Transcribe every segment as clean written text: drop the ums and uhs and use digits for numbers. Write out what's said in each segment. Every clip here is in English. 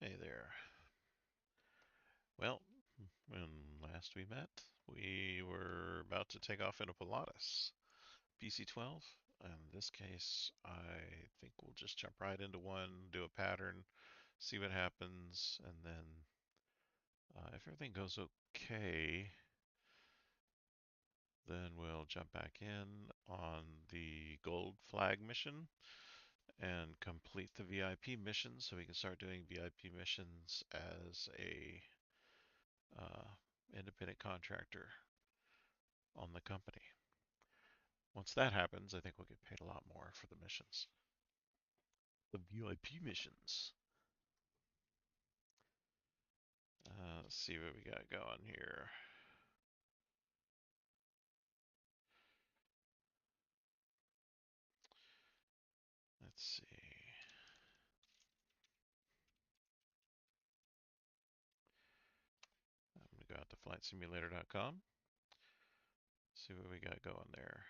Hey there. Well, when last we met, we were about to take off into Pilatus, PC-12. In this case, I think we'll just jump right into one, do a pattern, see what happens, and then if everything goes okay, then we'll jump back in on the gold flag mission and complete the VIP mission so we can start doing VIP missions as a uh, independent contractor on the company. Once that happens, I think we'll get paid a lot more for the missions. The VIP missions. Let's see what we got going here. Let's see. I'm going to go out to flightsimulator.com. See what we got going there.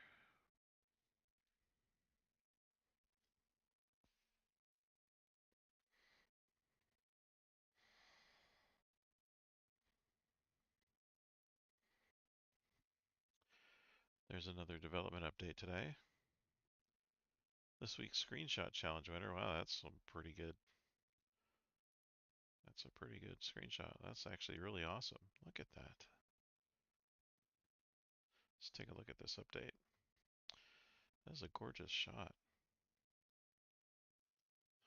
There's another development update today. This week's screenshot challenge winner. Wow, that's some pretty good. That's a pretty good screenshot. That's actually really awesome. Look at that. Let's take a look at this update. That's a gorgeous shot.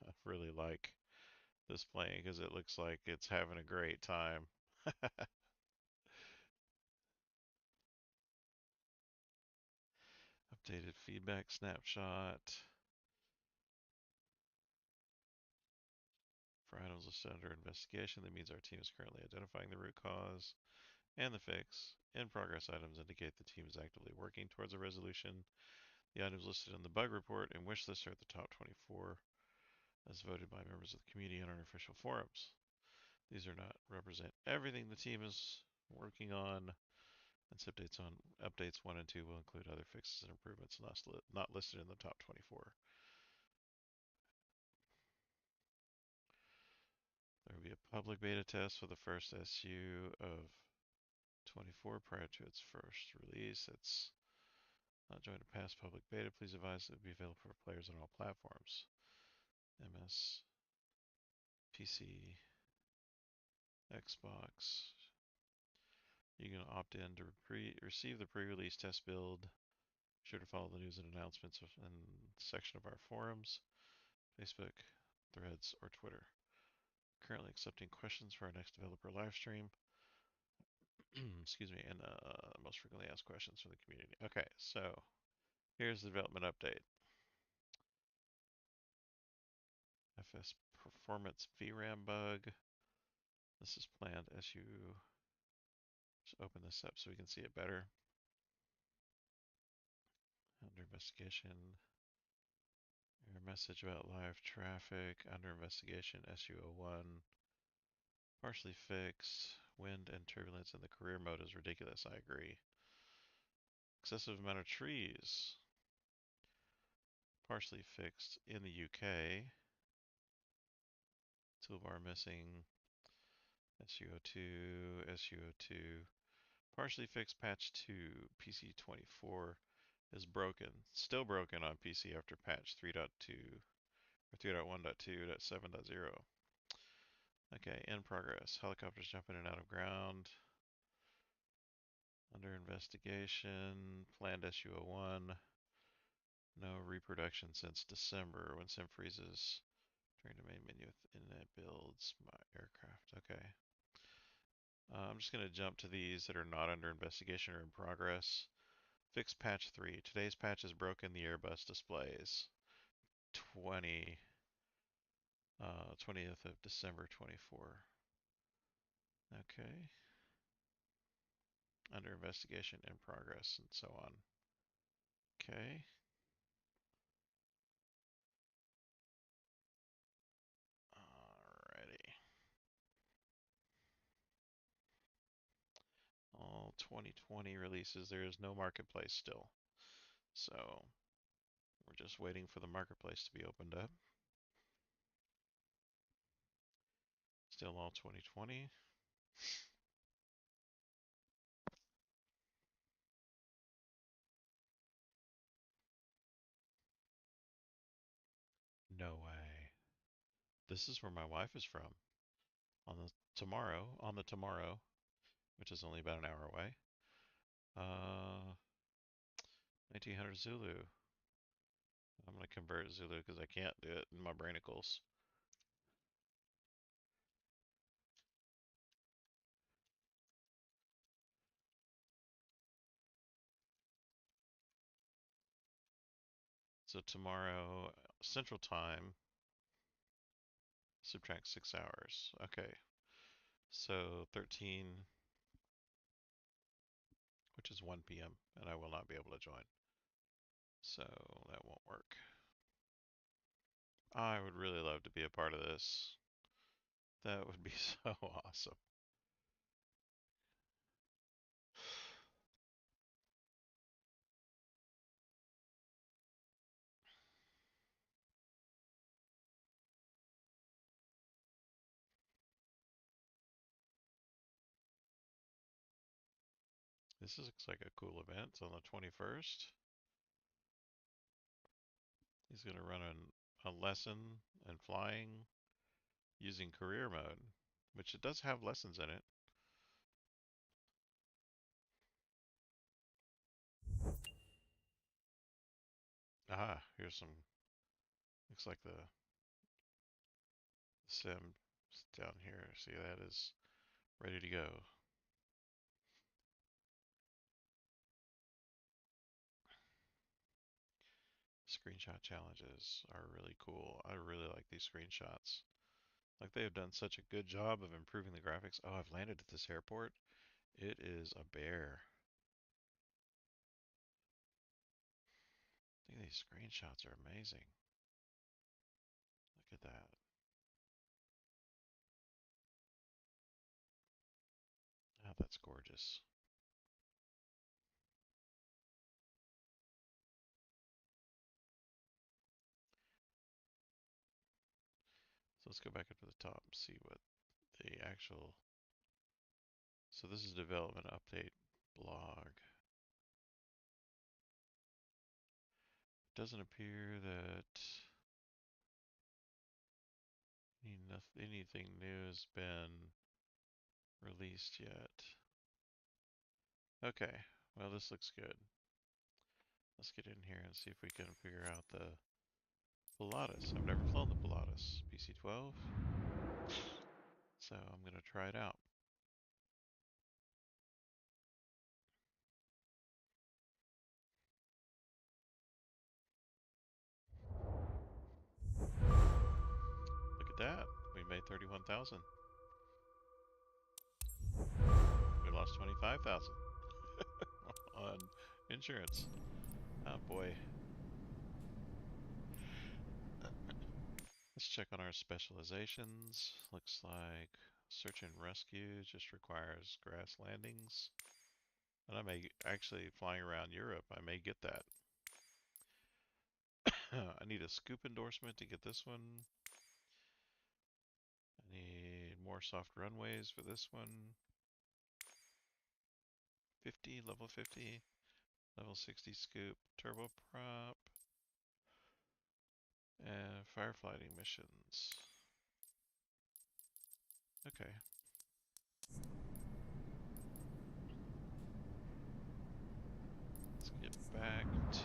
I really like this plane because it looks like it's having a great time. Updated feedback snapshot. For items listed under investigation, that means our team is currently identifying the root cause and the fix. In progress items indicate the team is actively working towards a resolution. The items listed in the bug report and wish list are at the top 24 as voted by members of the community on our official forums. These are not represent everything the team is working on. And updates 1 and 2 will include other fixes and improvements not listed in the top 24. There will be a public beta test for the first SU of 24 prior to its first release. It's not joined a past public beta. Please advise it will be available for players on all platforms. MS, PC, Xbox. You can opt in to receive the pre-release test build. Sure to follow the news and announcements in the section of our forums, Facebook, Threads, or Twitter. Currently accepting questions for our next developer live stream. Excuse me, and most frequently asked questions from the community. Okay, so here's the development update. FS performance VRAM bug. This is planned as you just open this up so we can see it better. Under investigation. Error message about live traffic. Under investigation SU01. Partially fixed. Wind and turbulence in the career mode is ridiculous. I agree. Excessive amount of trees. Partially fixed in the UK. Toolbar missing. SU02, SU02. Partially fixed patch 2, PC24 is broken. Still broken on PC after patch 3.2 or 3.1.2.7.0. Okay, in progress. Helicopters jumping in and out of ground. Under investigation. Planned SU01. No reproduction since December when sim freezes. Turn to main menu with internet builds my aircraft. Okay. I'm just going to jump to these that are not under investigation or in progress. Fix patch 3. Today's patch has broken the Airbus displays. 20th of December 24. Okay. Under investigation, in progress, and so on. Okay. Alrighty. All 2020 releases, there is no marketplace still. So we're just waiting for the marketplace to be opened up. Still all 2020. No way. This is where my wife is from. On the tomorrow, which is only about an hour away. 1900 Zulu. I'm gonna convert Zulu because I can't do it in my brainicles. So tomorrow, Central Time, subtract 6 hours. Okay, so 13, which is 1 p.m., and I will not be able to join. So that won't work. I would really love to be a part of this. That would be so awesome. This looks like a cool event. It's on the 21st. He's going to run a lesson in flying using career mode, which it does have lessons in it. Ah, here's some, looks like the sim down here. See, that is ready to go. Screenshot challenges are really cool. I really like these screenshots. Like they have done such a good job of improving the graphics. Oh, I've landed at this airport. It is a bear. I think these screenshots are amazing. Look at that. Oh, that's gorgeous. So let's go back up to the top and see what the actual. So this is development update blog. It doesn't appear that anything new has been released yet. Okay, well this looks good. Let's get in here and see if we can figure out the Pilatus. I've never flown the Pilatus. PC-12. So I'm gonna try it out. Look at that. We made 31,000. We lost 25,000 on insurance. Oh boy. Let's check on our specializations. Looks like search and rescue just requires grass landings. And I may actually flying around Europe, I may get that. I need a scoop endorsement to get this one. I need more soft runways for this one. 50, level 50, level 60 scoop, turboprop, and firefighting missions. Okay. Let's get back to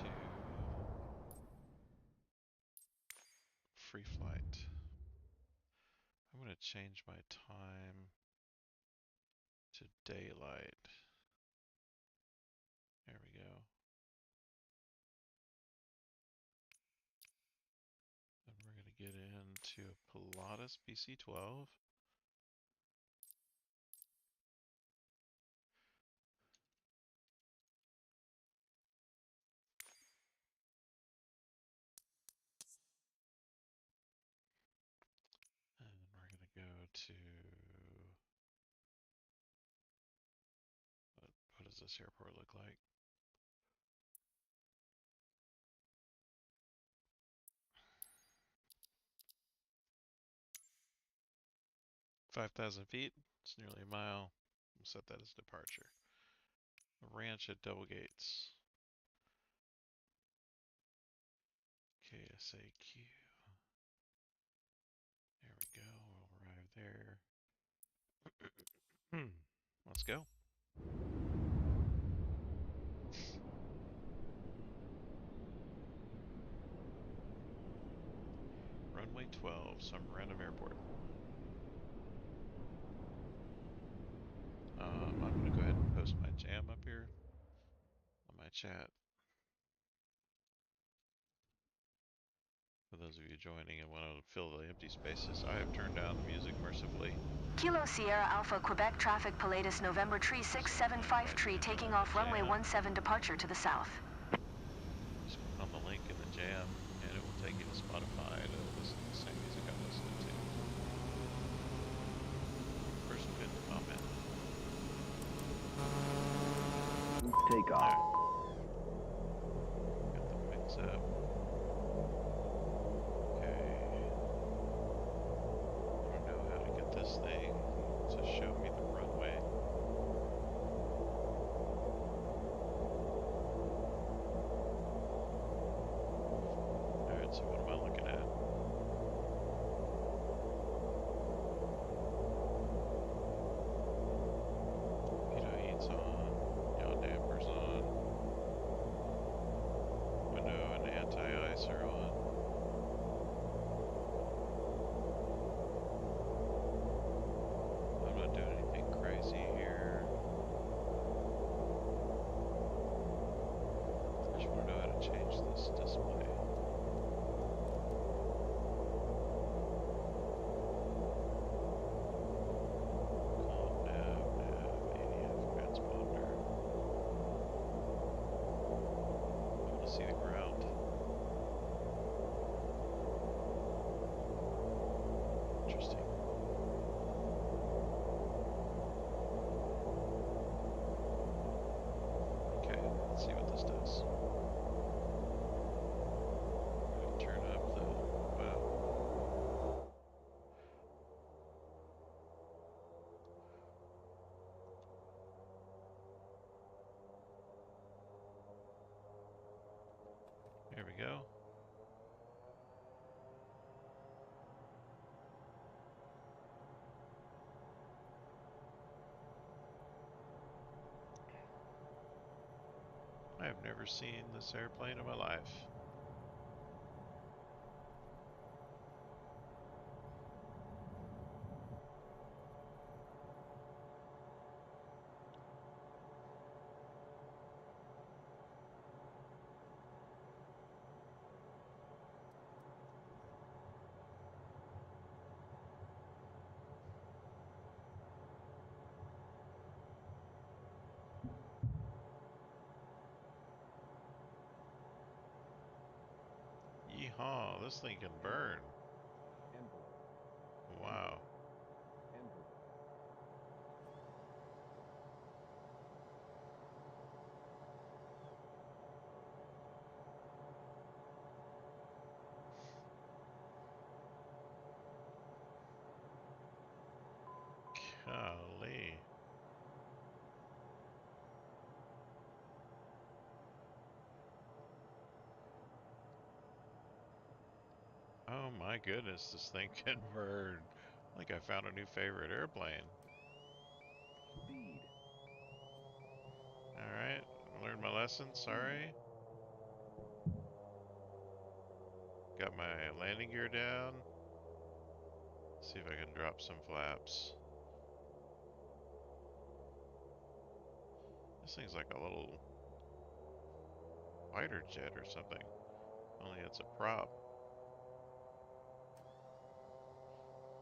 free flight. I'm going to change my time to daylight. There we go. And we're going to get into a Pilatus PC-12. And we're going to go to, what does this airport look like? 5,000 feet. It's nearly a mile. We'll set that as departure. A ranch at Double Gates. KSAQ. There we go. We'll arrive there. Let's go. Runway 12, some random airport. I'm going to go ahead and post my jam up here on my chat. For those of you joining and want to fill the empty spaces, I have turned down the music mercifully. Kilo Sierra Alpha Quebec traffic Pilatus November tree 675 tree taking off runway 17 departure to the south. Just click on the link in the jam and it will take you to Spotify to listen to the same music I'm listening to. First pinned comment. Take off. Got the mix up. Okay. I don't know how to get this thing to show me the runway. Alright, so what am I looking at? Keto heat's on. Yaw damper's on. Window and anti-ice are on. I'm not doing anything crazy here. I just want to know how to change this display. Calm, nav, ADF, transponder. I want to see the ground. Interesting. Okay, let's see what this does. I'm gonna turn up the, well, here we go. I have never seen this airplane in my life. Yeehaw, this thing can burn. Wow. Golly. Oh my goodness, this thing can burn. Like I found a new favorite airplane. Speed. Alright, learned my lesson, sorry. Got my landing gear down. See if I can drop some flaps. This thing's like a little fighter jet or something. Only it's a prop.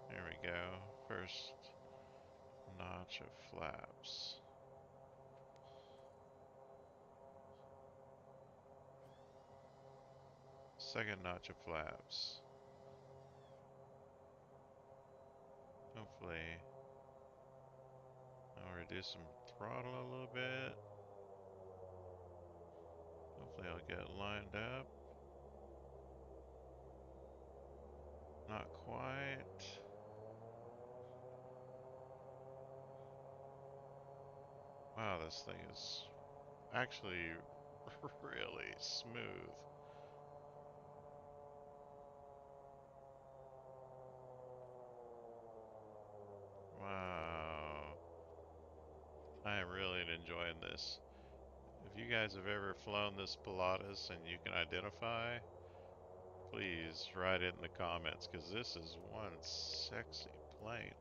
There we go. First notch of flaps. Second notch of flaps. Hopefully I'll reduce some throttle a little bit. Hopefully I'll get lined up. Not quite. Wow, this thing is actually really smooth. Wow. I am really enjoying this. If you guys have ever flown this Pilatus and you can identify, please write it in the comments, because this is one sexy plane.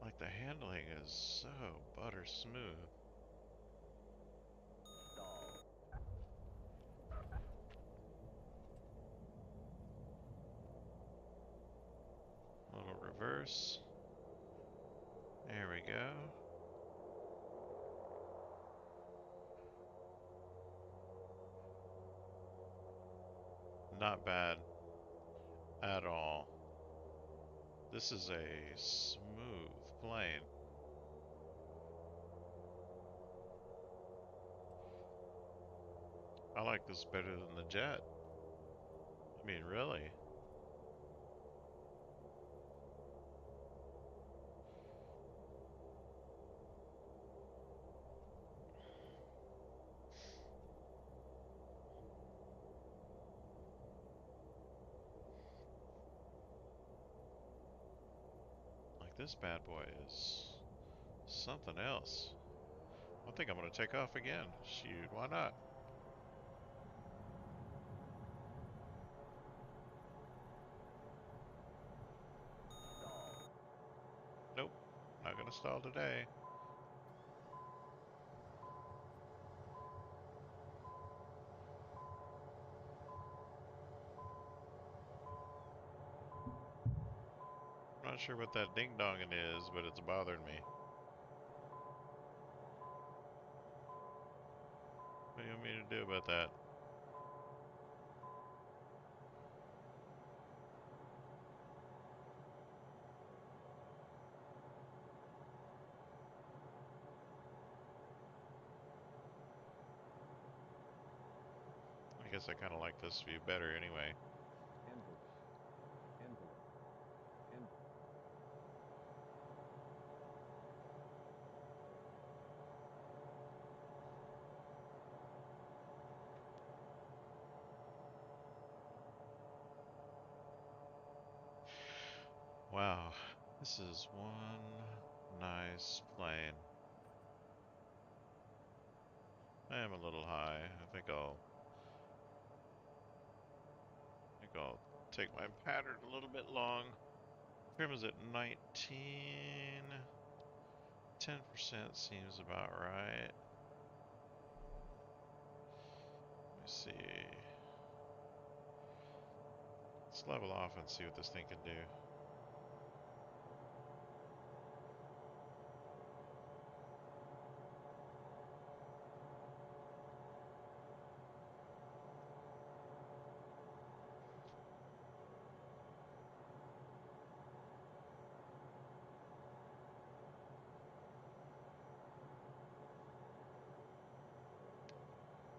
Like, the handling is so butter smooth. Stall. A little reverse. There we go. Not bad at all. This is a smooth plane. I like this better than the jet. I mean, really. Like, this bad boy is something else. I think I'm gonna take off again. Shoot, why not? Stall. Nope, not gonna stall today. I'm not sure what that ding-donging is, but it's bothering me. What do you want me to do about that? I guess I kind of like this view better anyway. Envelope. Envelope. Envelope. Wow, this is one nice plane. I am a little high. I think I'll take my pattern a little bit long. Trim is at 19. 10% seems about right. Let me see. Let's level off and see what this thing can do.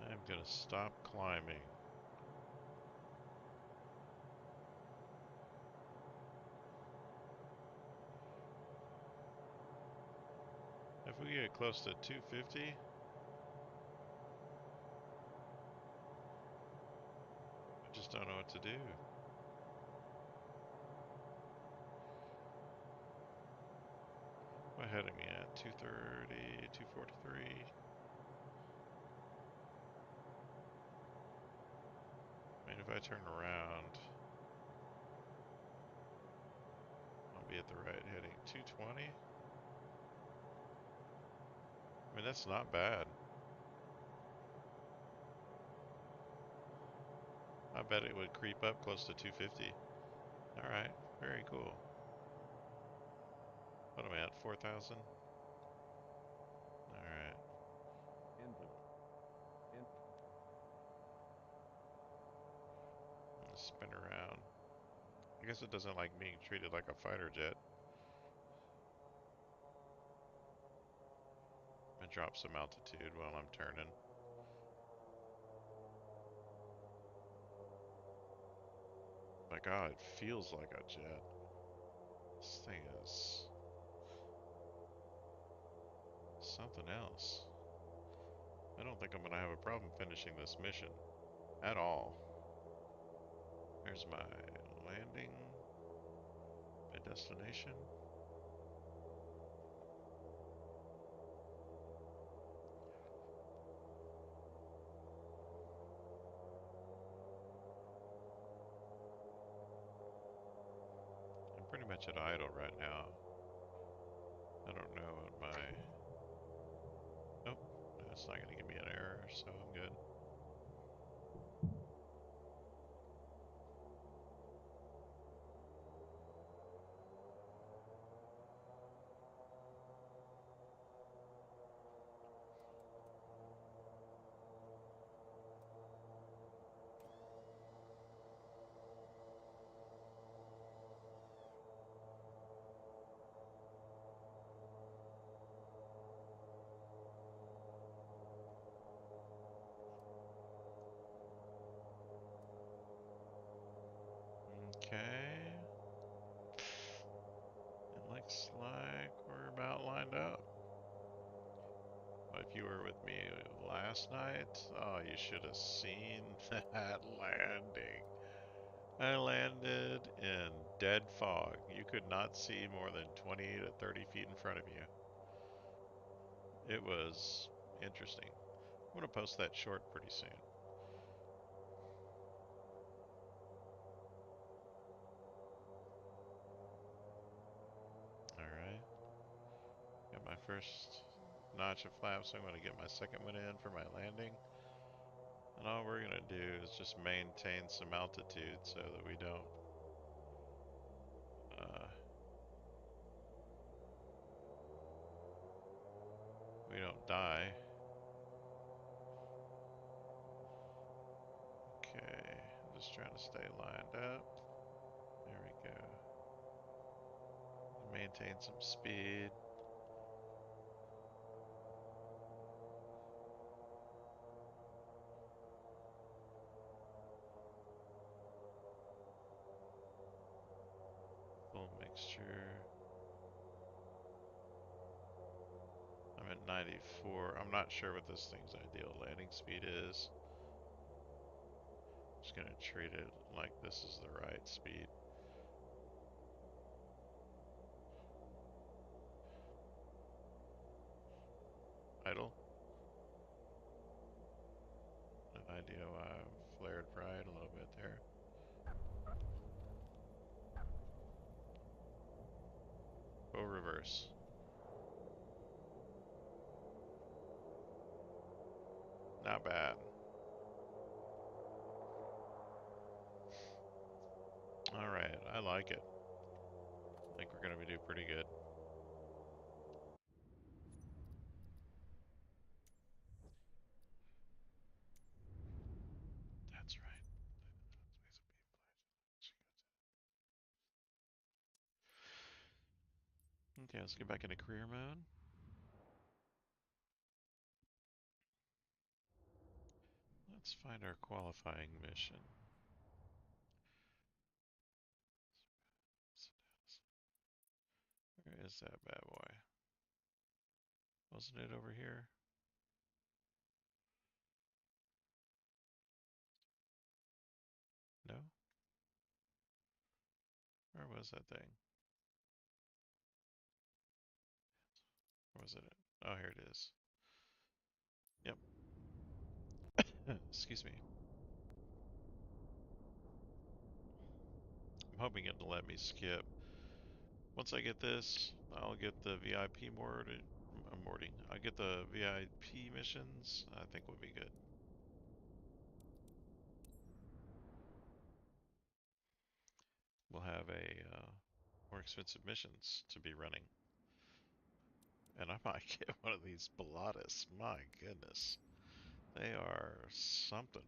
I'm gonna stop climbing. If we get close to 250, I just don't know what to do. What ahead of me at 230, 243. I mean, if I turn around, I'll be at the right heading. 220? I mean, that's not bad. I bet it would creep up close to 250. Alright, very cool. What am I at, 4,000? Alright, Envelope. I'm gonna spin around. I guess it doesn't like being treated like a fighter jet. I drop some altitude while I'm turning. My god, it feels like a jet. This thing is something else. I don't think I'm gonna have a problem finishing this mission at all. Here's my landing, my destination. I'm pretty much at idle right now. I don't know what my... Nope, that's not gonna give me an error, so I'm good. Okay. It looks like we're about lined up. If you were with me last night, oh, you should have seen that landing. I landed in dead fog. You could not see more than 20 to 30 feet in front of you. It was interesting. I'm going to post that short pretty soon. Alright. Got my first notch of flaps, so I'm going to get my second one in for my landing. And all we're going to do is just maintain some altitude so that we don't die. Okay, I'm just trying to stay lined up. There we go. Maintain some speed. Full mixture. I'm at 94. I'm not sure what this thing's ideal landing speed is. Just gonna treat it like this is the right speed. Idle. No idea why I've flared right a little bit there. Full reverse. Not bad. Alright, I like it. I think we're gonna do pretty good. That's right. Okay, let's get back into career mode. Let's find our qualifying mission. Where is that bad boy? Wasn't it over here? No? Where was that thing? Or was it? Oh, here it is. Yep. Excuse me. I'm hoping it'll let me skip. Once I get this, I'll get the VIP I'll get the VIP missions. I think we'll be good. We'll have a more expensive missions to be running. And I might get one of these Pilatus. My goodness. They are something.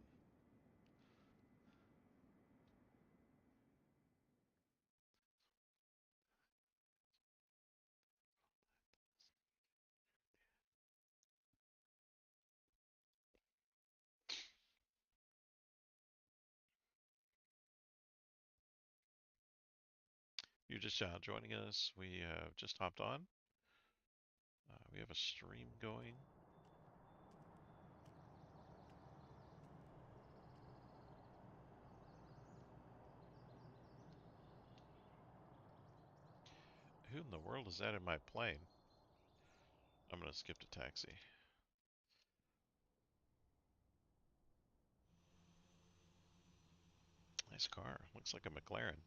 You're just joining us. We have just hopped on. We have a stream going. Who in the world is that in my plane? I'm gonna skip to taxi. Nice car. Looks like a McLaren.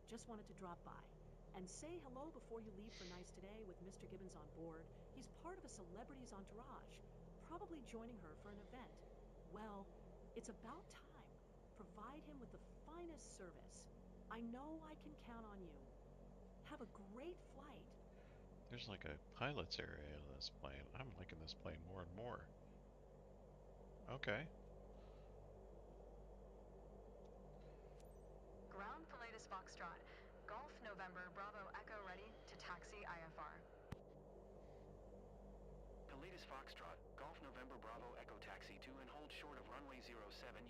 Just wanted to drop by and say hello before you leave for Nice today with Mr. Gibbons on board. He's part of a celebrity's entourage, probably joining her for an event. Well, it's about time. Provide him with the finest service. I know I can count on you. Have a great flight. There's like a pilot's area in this plane. I'm liking this plane more and more. Okay. Ground Pilatus Foxtrot. Golf November Bravo Echo ready to taxi IFR. Pilatus Foxtrot, Golf November Bravo Echo Taxi to and hold short of runway 07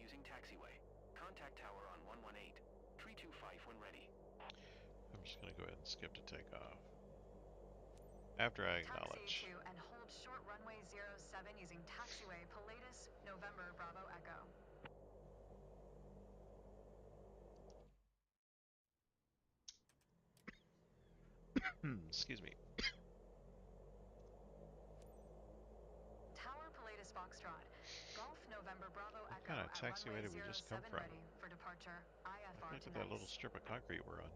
using taxiway. Contact tower on 118. Tree 25 when ready. I'm just gonna go ahead and skip to takeoff. After I acknowledge. Taxi to and hold short runway 07 using taxiway Pilatus November Bravo Echo. Excuse me. Tower Pilatus Foxtrot. Golf November Bravo What Echo kind of at taxiway runway did we just come 07 from? ready for departure IFR Look to at that little Nice. strip of concrete we're on.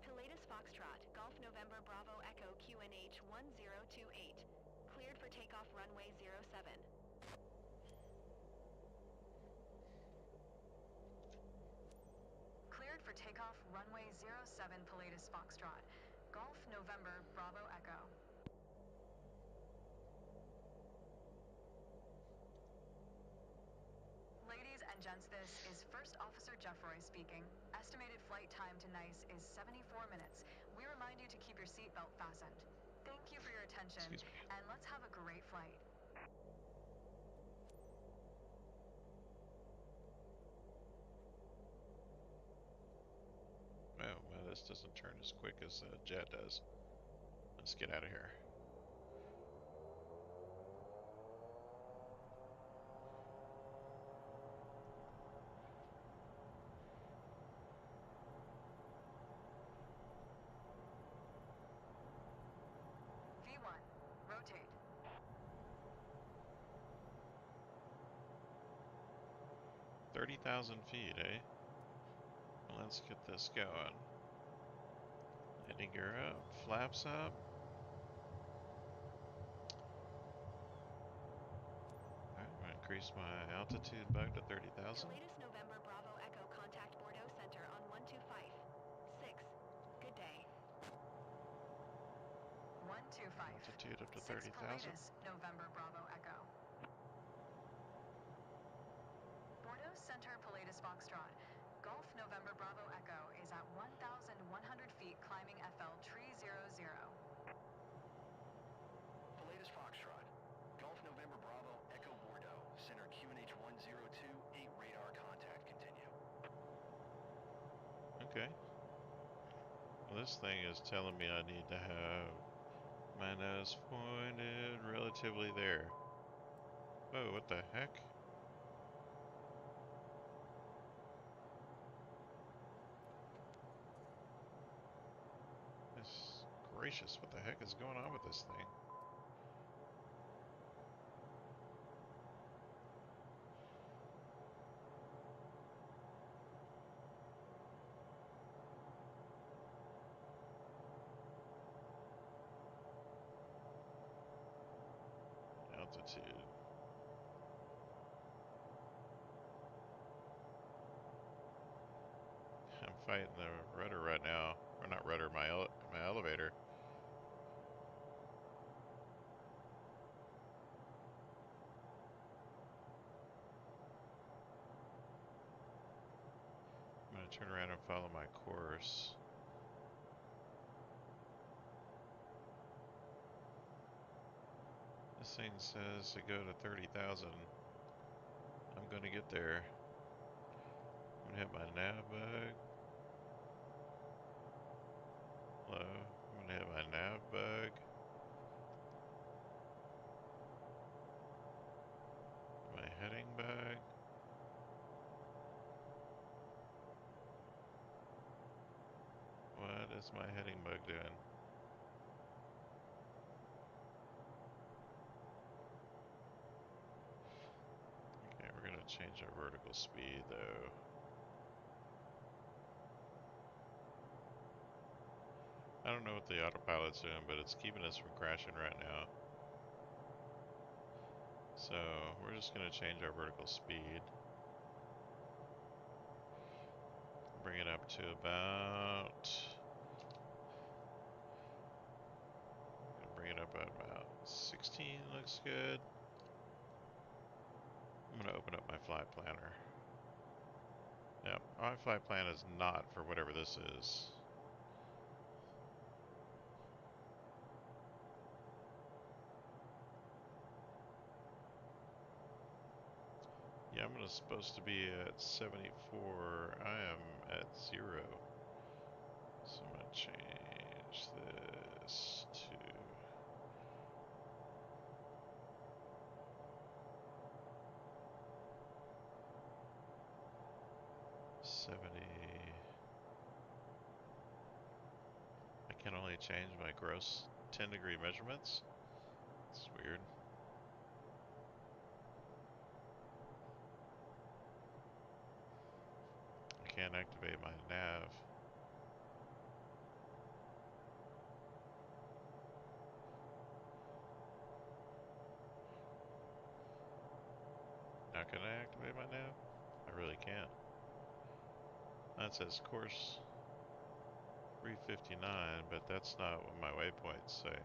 Pilatus Foxtrot, Golf November Bravo Echo QNH 1028. Cleared for takeoff runway 07. Cleared for takeoff runway 07 Pilatus Foxtrot. Golf November Bravo Echo. Ladies and gents, this is First Officer Geforce speaking. Estimated flight time to Nice is 74 minutes. We remind you to keep your seatbelt fastened. Thank you for your attention, Excuse me. and let's have a great flight. Oh, well, this doesn't turn as quick as a jet does. Let's get out of here. V1, rotate. 30,000 feet, eh? Let's get this going. Landing gear up, flaps up. Alright, I'm gonna increase my altitude back to 30,000. Pilatus November Bravo Echo contact Bordeaux Center on 125. 6. Good day. 125. Altitude up to 6 30,000. Pilatus November Bravo Echo. Bordeaux Center Pilatus Foxtrot. Golf November Bravo Echo is at 1,100 feet climbing FL tree 00. Pilatus Foxtrot, Golf November Bravo Echo Bordeaux, Center QNH 102, 8 radar contact continue. Okay. Well, this thing is telling me I need to have my nose pointed relatively there. Whoa, what the heck? Goodness gracious, what the heck is going on with this thing? Altitude. I'm fighting the rudder right now. Or not rudder, my elevator. I'm gonna turn around and follow my course. This thing says to go to 30,000. I'm gonna get there. I'm gonna hit my nav bug. Hello. I'm gonna hit my nav bug. My heading bug. What is my heading bug doing? Okay, we're gonna change our vertical speed though. I don't know what the autopilot's doing, but it's keeping us from crashing right now. So we're just gonna change our vertical speed. Bring it up to about. Bring it up at about 16. Looks good. I'm gonna open up my flight planner. Yep, my flight plan is not for whatever this is. Yeah, I'm supposed to be at 74. I am at 0. So I'm gonna change this to 70. I can only change my gross 10-degree measurements. It's weird. I can't activate my nav. Now can I activate my nav? I really can't. That says course 359, but that's not what my waypoints say.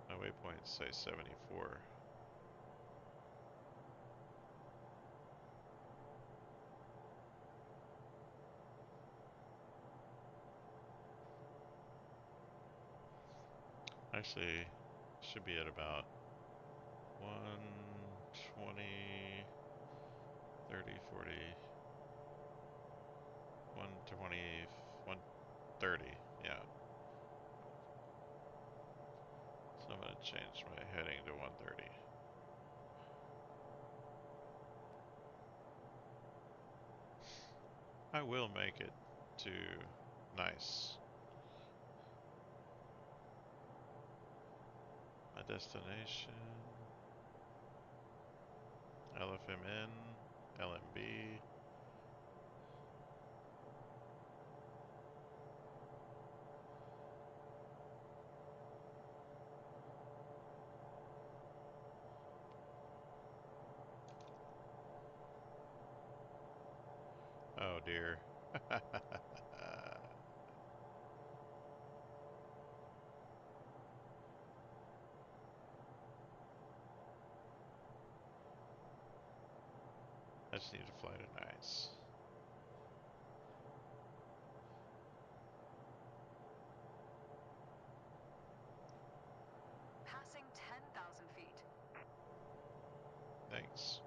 My waypoints say 74. Actually, should be at about 120, 30, 40, 120, 130, yeah. So I'm gonna change my heading to 130. I will make it to nice. My destination, LFMN, LMB. Oh dear. I just need to fly to nice. Passing 10,000 feet. Thanks.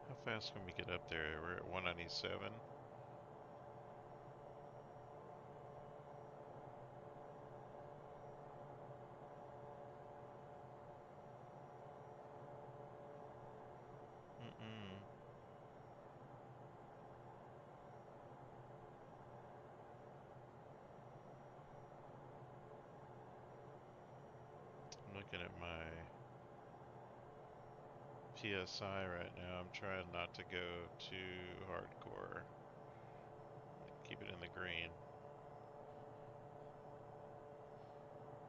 How fast can we get up there? We're at 197. Mm-mm. I'm looking at my PSI right now. I'm trying not to go too hardcore. Keep it in the green.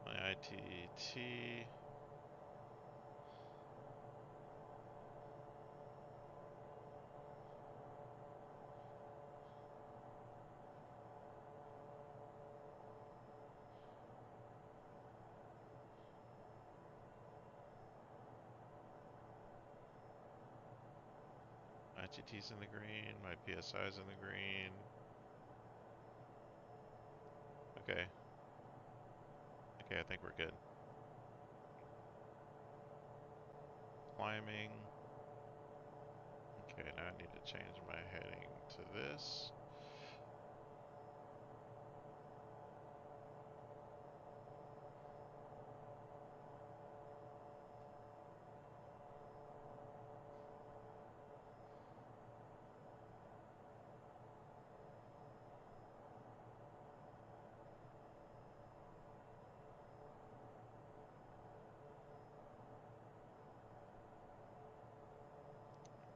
My ITT. ITT's in the green. My PSI's in the green. Okay. Okay, I think we're good. Climbing. Okay, now I need to change my heading to this.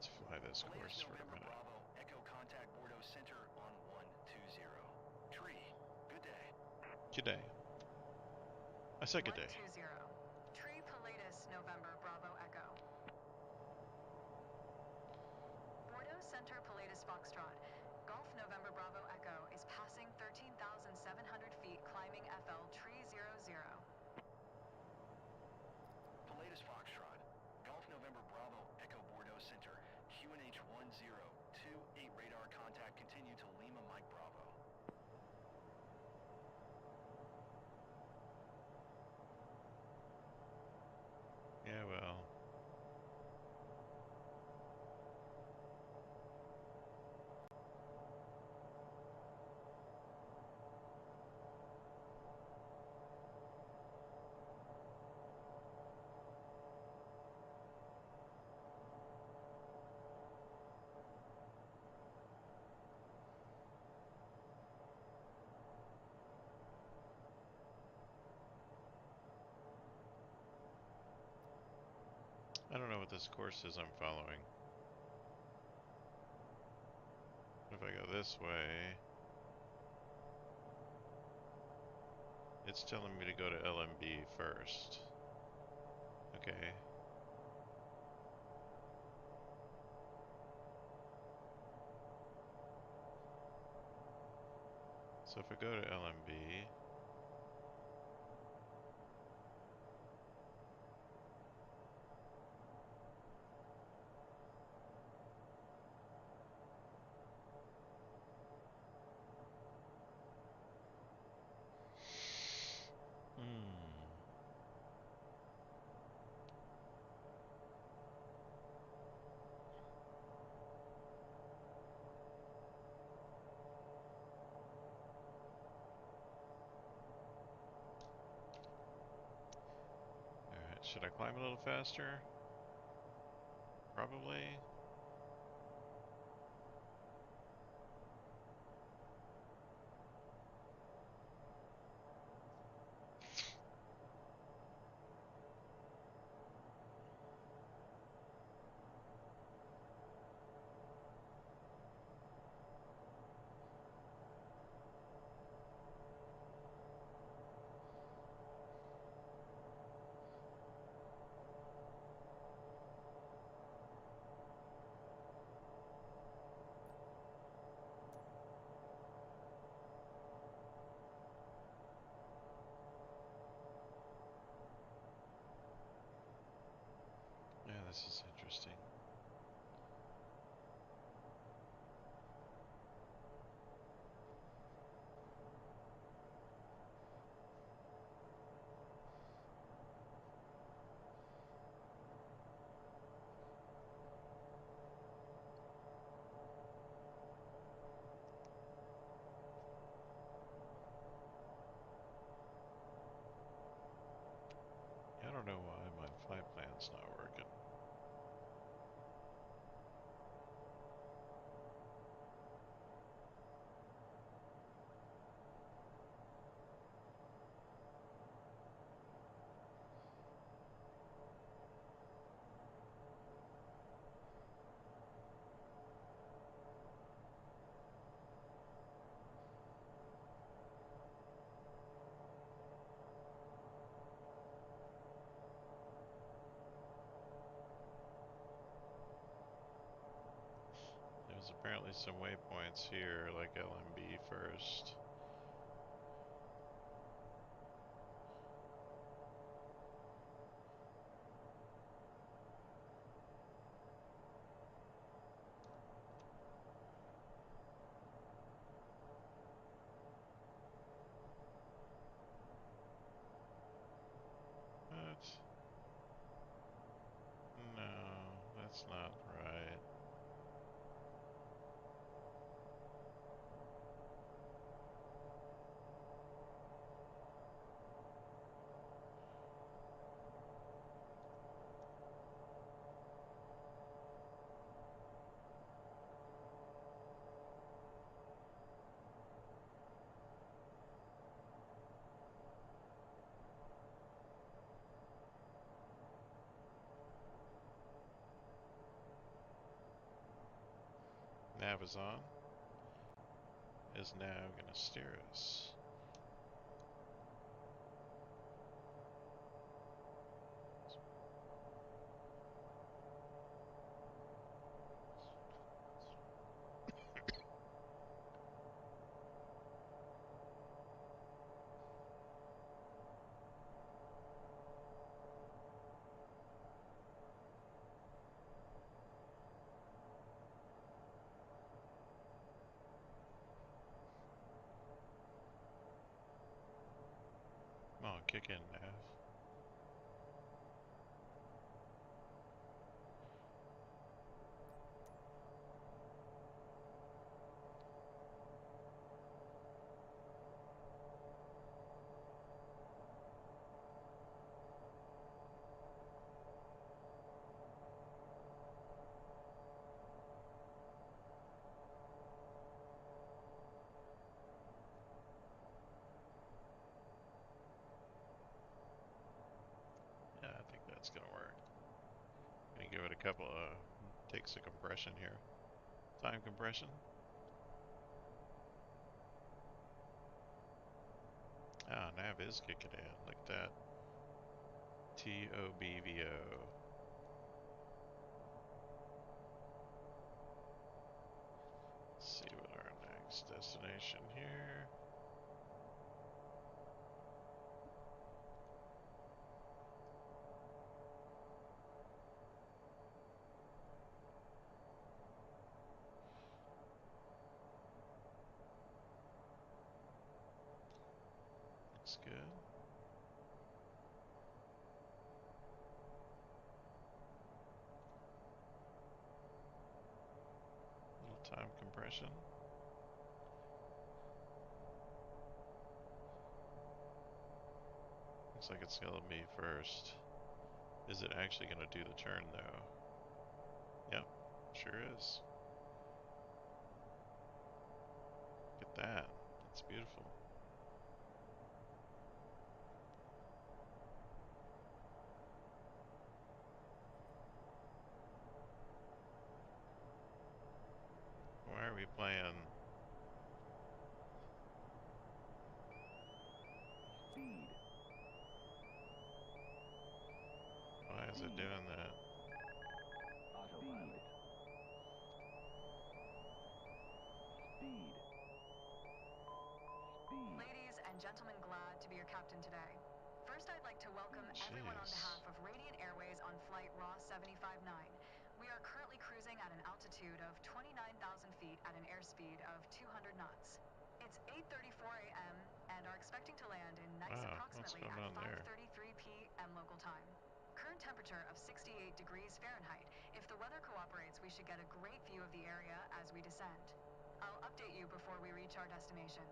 Let's fly this course for a November minute. Bravo, Echo contact Bordeaux Center on 120. Tree, good day. Good day. I said good day. 120. Tree Pilatus, November Bravo Echo. Bordeaux Center Pilatus Foxtrot. Golf November Bravo Echo is passing 13,700 feet climbing FL Tree 00. Pilatus Foxtrot, Golf November Bravo, Echo Bordeaux Center, QNH 1028 radar contact continue to Lima Mike Bravo. Yeah, well. I don't know what this course is I'm following. If I go this way, it's telling me to go to LMB first. Okay. So if I go to LMB, Alright, should I climb a little faster? Probably. Yeah, this is interesting. I don't know why my flight plan's not working. There's apparently some waypoints here, like LMB first. What? No, that's not right. nav is on, is now going to steer us. Come on, kick in, nav. Yeah, I think that's gonna work. Gonna give it a couple of takes of compression here. Time compression. Ah, nav is kicking in. Look at that. TOBVO. See what our next destination here. Looks good. Little time compression. Looks like it's gonna be first. Is it actually gonna do the turn though? Yep, sure is. Look at that. That's beautiful. Why are we playing? Speed. Why is it doing that? Autopilot. Speed. Speed. Ladies and gentlemen, glad to be your captain today. First, I'd like to welcome everyone on Jeez. behalf of Radiant Airways on flight RAW 759. We are currently cruising at an altitude of 29,000 feet at an airspeed of 200 knots. It's 8:34 a.m. and are expecting to land in Nice Wow, what's approximately going at on there? 5:33 p.m. local time. Current temperature of 68 degrees Fahrenheit. If the weather cooperates, we should get a great view of the area as we descend. I'll update you before we reach our destination.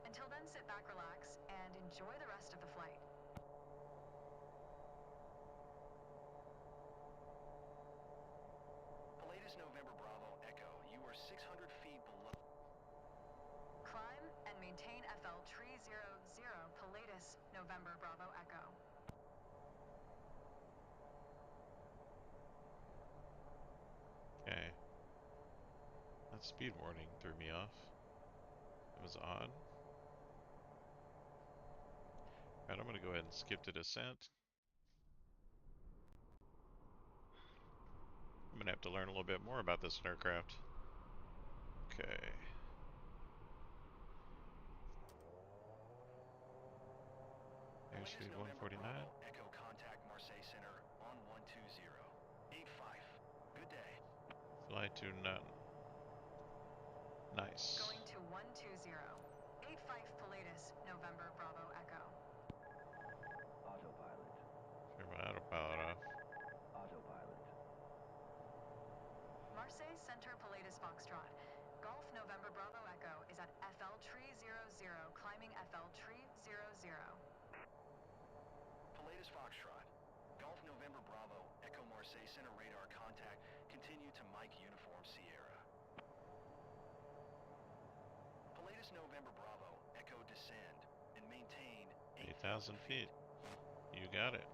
Until then, sit back, relax, and enjoy the rest of the flight. Pilatus November Bravo Echo, you are 600 feet below. Climb and maintain FL 300 Pilatus November Bravo Echo. Okay. That speed warning threw me off. It was odd. Alright, I'm gonna go ahead and skip to descent. I'm gonna have to learn a little bit more about this aircraft. Okay. Pilatus Airspeed November 149. Bravo Echo, contact Marseille Center on 120. 85. Good day. Fly to none. Nice. Going to 120. 85 Pilatus November Bravo Echo. Autopilot. Turn my autopilot off. Autopilot. Marseille Center Pilatus Foxtrot. Golf November Bravo Echo is at FL 300, climbing FL 300. Pilatus Foxtrot. Golf November Bravo Echo Marseille Center radar contact. Continue to Mike Uniform Sierra. Pilatus November Bravo Echo, descend and maintain 8,000 feet. You got it.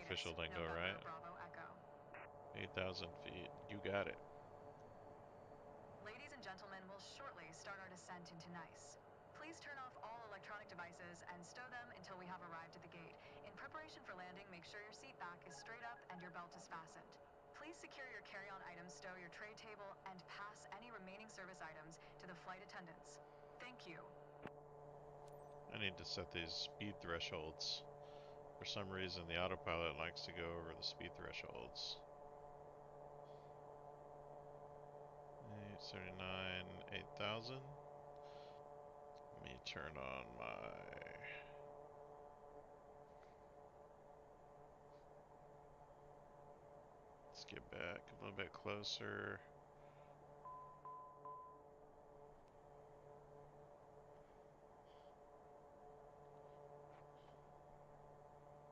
official lingo, November right? Bravo Echo. 8,000 feet. You got it. Ladies and gentlemen, we'll shortly start our descent into Nice. Please turn off all electronic devices and stow them until we have arrived at the gate. In preparation for landing, make sure your seat back is straight up and your belt is fastened. Please secure your carry-on items, stow your tray table, and pass any remaining service items to the flight attendants. Thank you. I need to set these speed thresholds. For some reason, the autopilot likes to go over the speed thresholds. 879, 8,000. Let me turn on my... Let's get back a little bit closer.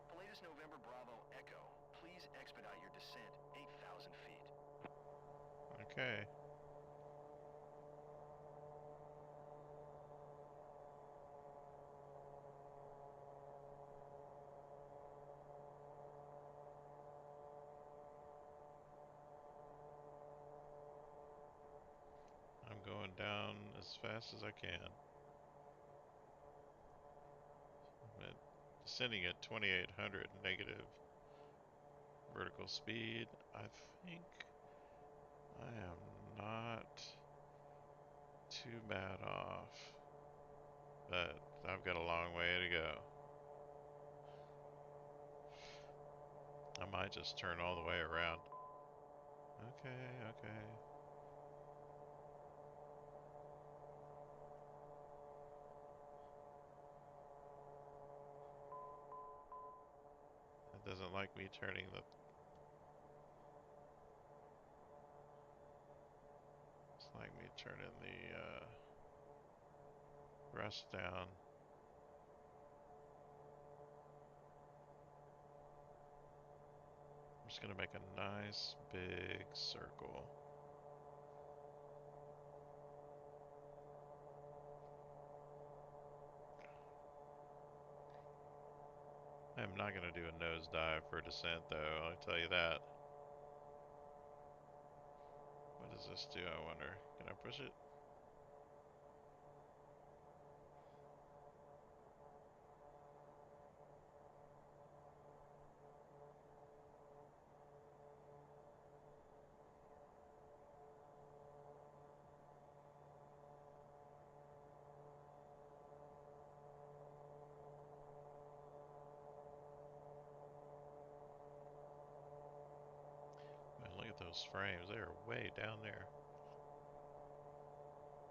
Pilatus November Bravo Echo, please expedite your descent 8,000 feet. Okay. I'm going down as fast as I can. I'm descending at 2,800 negative vertical speed. I think I am not too bad off, but I've got a long way to go. I might just turn all the way around. Okay, okay. It doesn't like me turning the... It's like me turning the thrust down. I'm just gonna make a nice big circle. I'm not gonna do a nosedive for descent though, I'll tell you that. What does this do, I wonder? Can I push it? Man, look at those frames, they are way down there.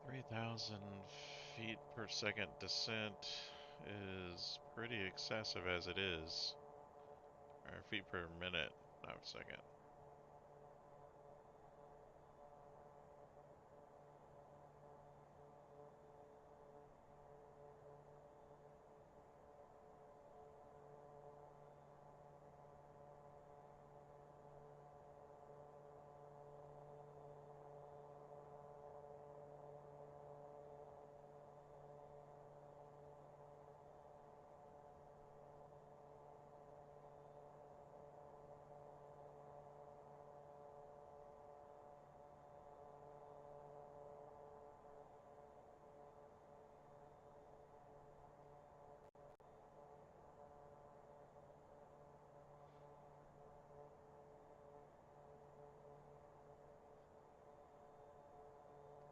3,000 feet per second descent is pretty excessive as it is. Or feet per minute, not second.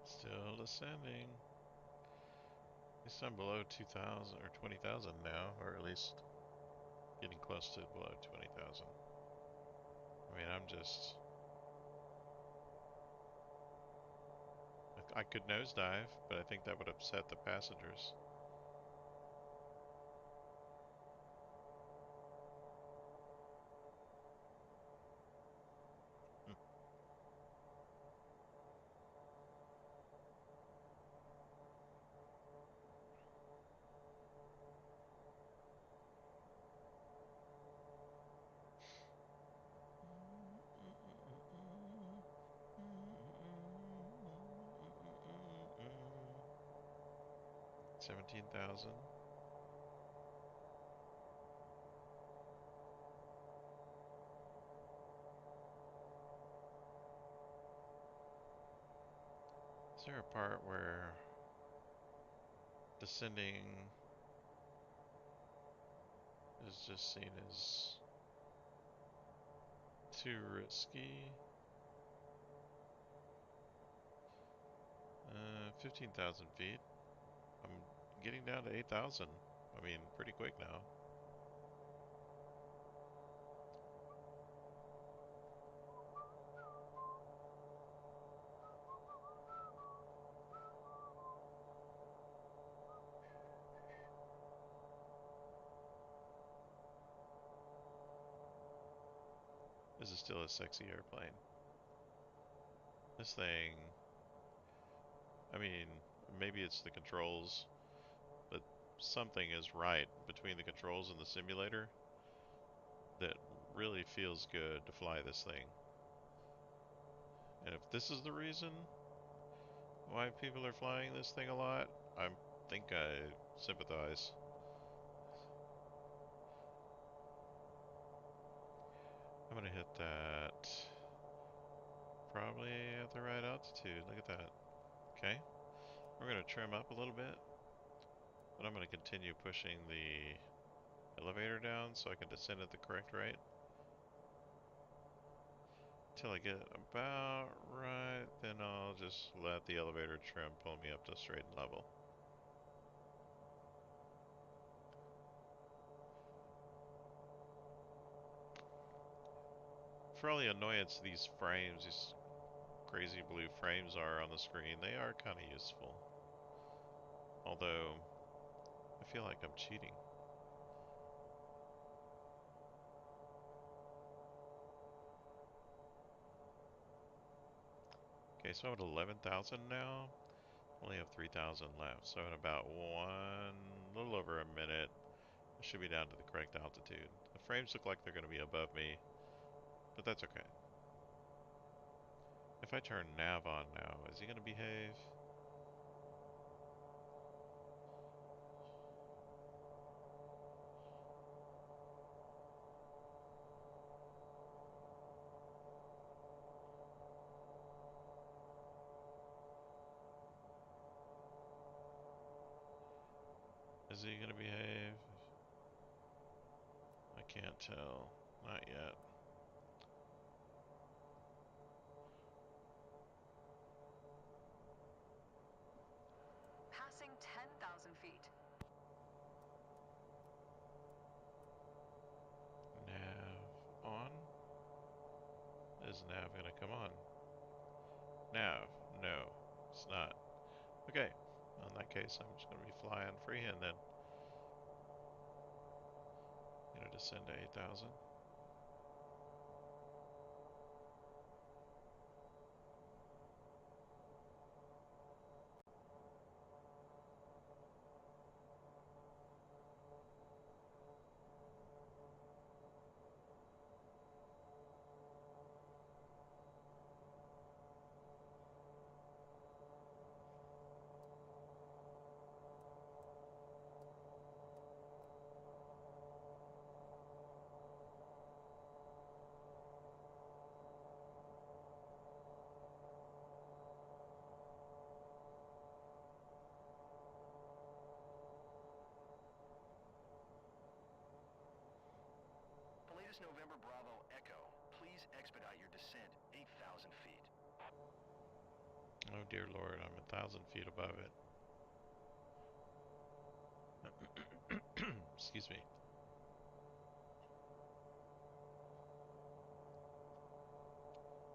Still descending. At least I'm below 2,000 or 20,000 now, or at least getting close to below 20,000. I mean, I'm just... I could nosedive, but I think that would upset the passengers. Hmm. Mm-mm-mm-mm. 17,000. Is there a part where descending is just seen as too risky? 15,000 feet. I'm getting down to 8,000. I mean, pretty quick now. This is still a sexy airplane. This thing, I mean, maybe it's the controls, but something is right between the controls and the simulator that really feels good to fly this thing. And if this is the reason why people are flying this thing a lot, I think I sympathize. I'm gonna hit that probably at the right altitude. Look at that. Okay. We're gonna trim up a little bit, but I'm gonna continue pushing the elevator down so I can descend at the correct rate. Till I get about right, then I'll just let the elevator trim pull me up to straight and level. For all the annoyance these frames, these crazy blue frames are on the screen, they are kind of useful. Although, I feel like I'm cheating. Okay, so I'm at 11,000 now. Only have 3,000 left. So in about a little over a minute, I should be down to the correct altitude. The frames look like they're going to be above me, but that's okay. If I turn nav on now, is he going to behave? Is he going to behave? I can't tell. Not yet. Passing 10,000 feet. Nav on? Is nav going to come on? Nav. No, it's not. Okay. In that case, I'm just going to be flying freehand then. Gonna descend to 8,000. Latest November Bravo Echo. Please expedite your descent 8,000 feet. Oh dear Lord, I'm 1,000 feet above it. Excuse me.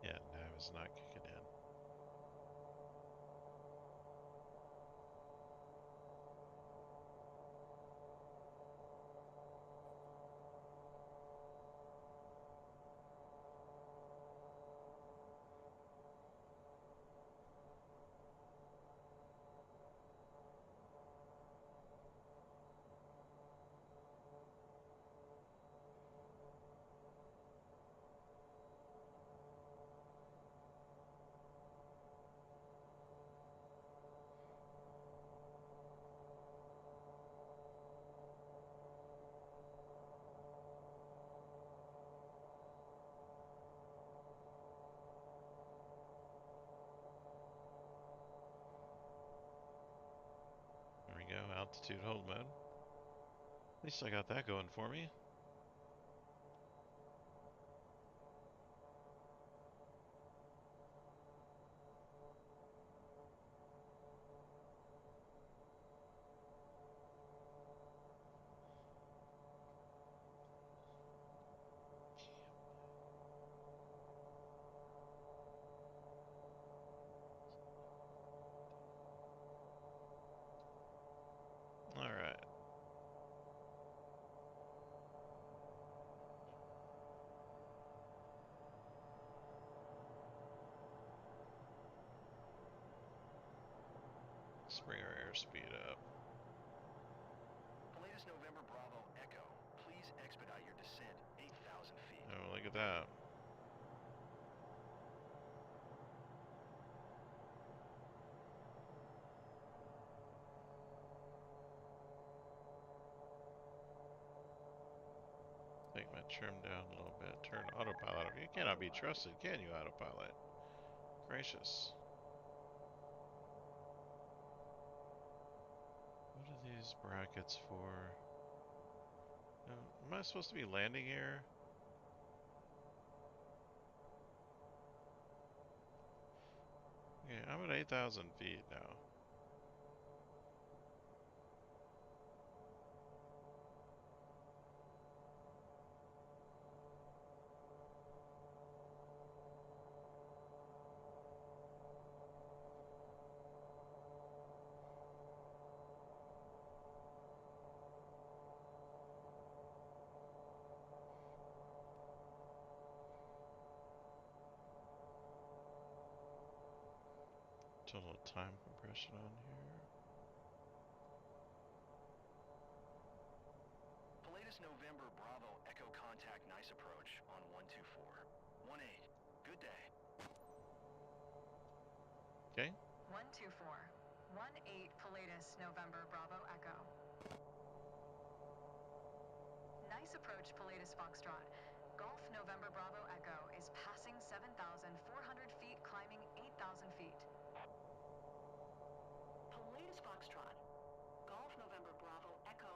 Yeah, nav is not kicking in. altitude hold mode. At least I got that going for me. Alright. Let's bring our airspeed up. Latest November Bravo Echo. Please expedite your descent 8,000 feet. Oh, look at that. Take my trim down a little bit. Turn autopilot off. You cannot be trusted, can you, autopilot? Gracious. What are these brackets for? Am I supposed to be landing here? Okay, I'm at 8,000 feet now. Total time compression on here. The latest November Bravo Echo contact nice approach on 124. 18. Good day. Okay. 124. 18 Pilatus November Bravo Echo. Nice approach, Pilatus Foxtrot. Golf November Bravo Echo is passing 7,400 feet, climbing 8,000 feet. Pilatus Foxtrot. Golf November Bravo Echo.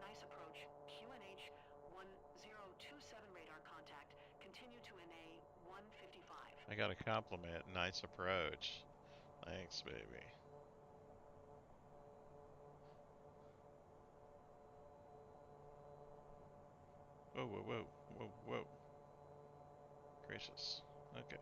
Nice approach. QNH 1027 radar contact. Continue to NA 155. I got a compliment. Nice approach. Thanks, baby. Whoa, whoa, whoa, whoa, whoa. Gracious. Okay.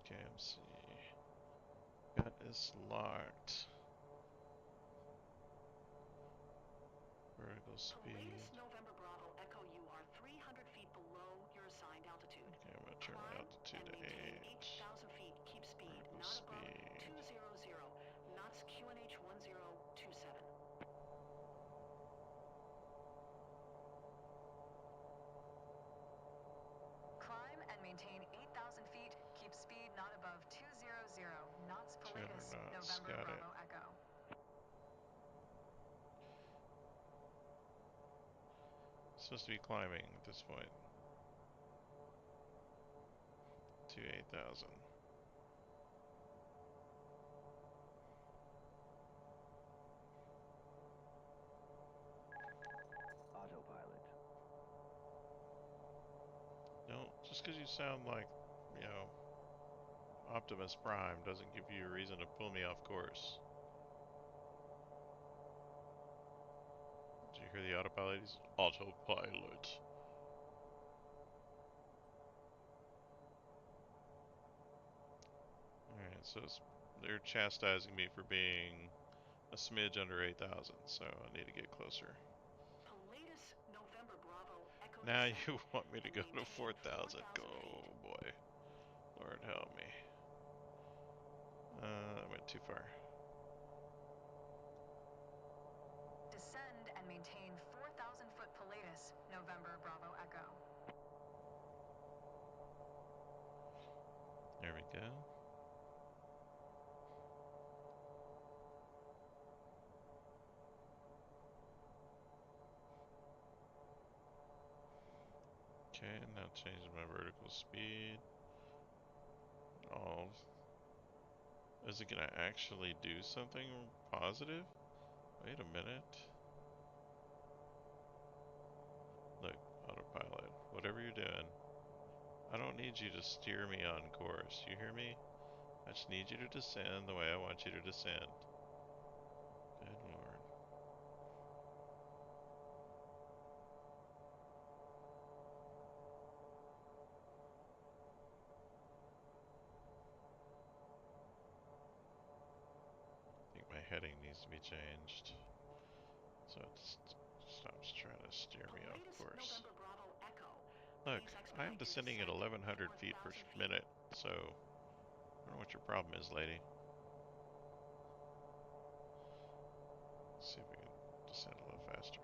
Okay, MC. Got this locked. Vertical speed. Pilatus November Bravo Echo, you are 300 feet below your assigned altitude. Okay, I'm gonna turn my Climb altitude and to maintain 8. 8,000 feet. Keep speed Vertical not above speed. 200 knots. QNH 1027. Climb and maintain 8,000 feet. Keep speed not above 200 knots. 200 Pilatus knots. November Got it. Bravo Echo. Supposed to be climbing at this point. To 8,000. Autopilot. Don't, just because you sound like, you know, Optimus Prime doesn't give you a reason to pull me off course. Did you hear the autopilot? He's autopilot. Alright, so they're chastising me for being a smidge under 8,000, so I need to get closer. Pilatus November Bravo Echo. Now descent you want me to and go to maintain 4,000. 4,000 Oh feet. boy. Lord help me. I went too far. Descend and maintain 4,000 foot Pilatus November Bravo Echo. again. Okay, now changing my vertical speed. Oh, is it gonna actually do something positive? Wait a minute. Look, autopilot, whatever you're doing, I don't need you to steer me on course. You hear me? I just need you to descend the way I want you to descend. Good lord. I think my heading needs to be changed so it stops trying to steer me off Latest course. November Bravo Echo. Look, Please I am expedite your descending at descent 1100 feet per 4,000 feet. minute, so I don't know what your problem is, lady. Let's see if we can descend a little faster.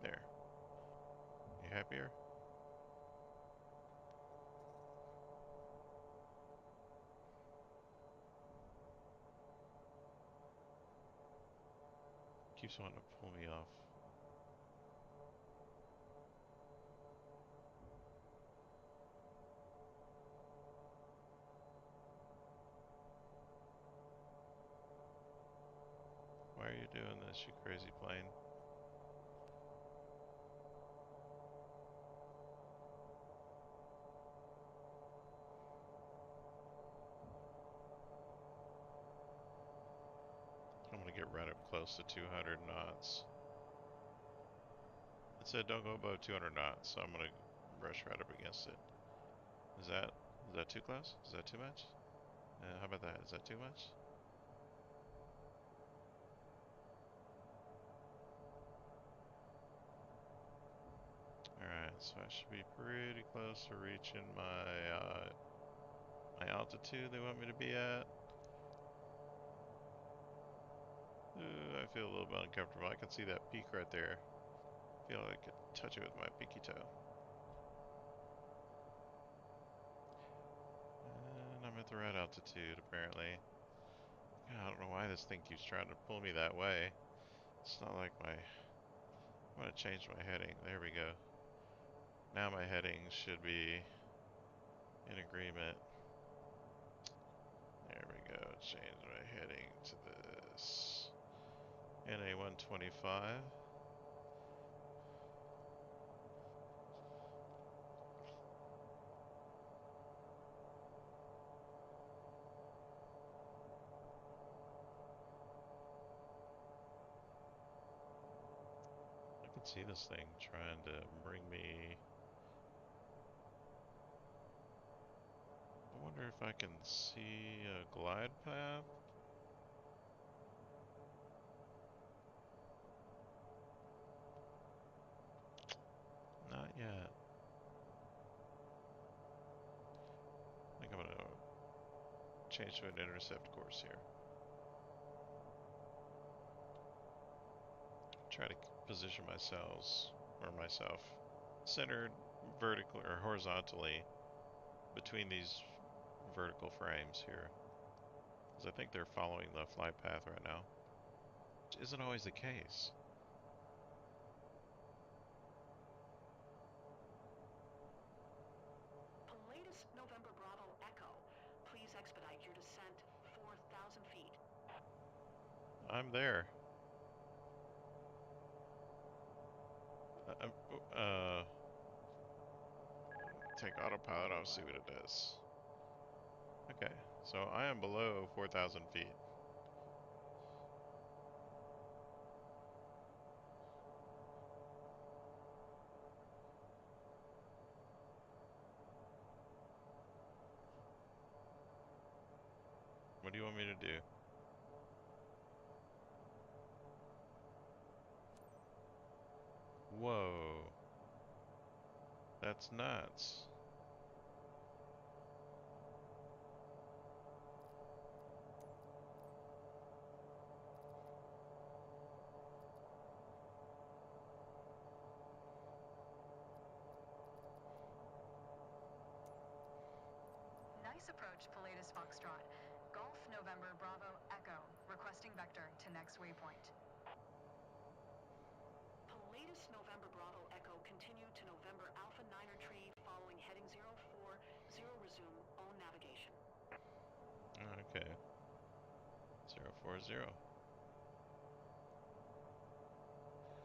There. You happier? Keeps wanting to pull me off. Why are you doing this, you crazy plane? I'm gonna get right up close to 200 knots. It said don't go above 200 knots, so I'm gonna brush right up against it. Is that too close? Is that too much? How about that? Is that too much? Alright, so I should be pretty close to reaching my altitude they want me to be at. Ooh, I feel a little bit uncomfortable. I can see that peak right there. I feel like I could touch it with my pinky toe. And I'm at the right altitude, apparently. God, I don't know why this thing keeps trying to pull me that way. It's not like my... I'm gonna change my heading. There we go. Now my heading should be in agreement. There we go. Change my heading to this. NA 125. I can see this thing trying to bring me... I wonder if I can see a glide path. Not yet. I think I'm gonna change to an intercept course here. Try to position myself centered vertically or horizontally between these vertical frames here. Because I think they're following the flight path right now. Which isn't always the case. Latest November Bravo Echo. Please expedite your descent 4,000 feet. I'm there. Take autopilot off, see what it does. Okay, so I am below 4,000 feet. What do you want me to do? Whoa. That's nuts. Nice approach, Pilatus Foxtrot. Golf November Bravo Echo, requesting vector to next waypoint. Pilatus November Bravo Echo, continue to November Alpha Niner Tree, following heading 040, resume own navigation. Okay. 040.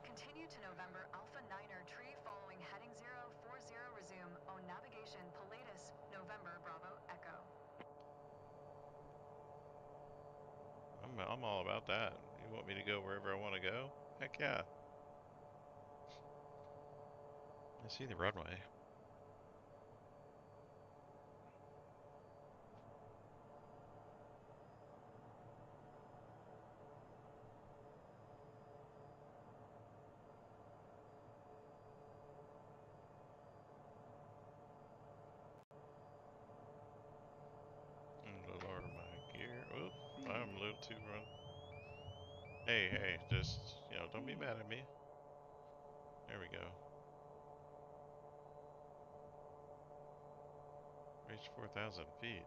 Continue to November Alpha Niner Tree, following heading 040, resume own navigation, Pilatus November Bravo Echo. I'm all about that. You want me to go wherever I want to go? Heck yeah. I see the runway. I'm gonna lower my gear. Oop, I'm a little too run. Hey, just, don't be mad at me. There we go. Reach 4,000 feet.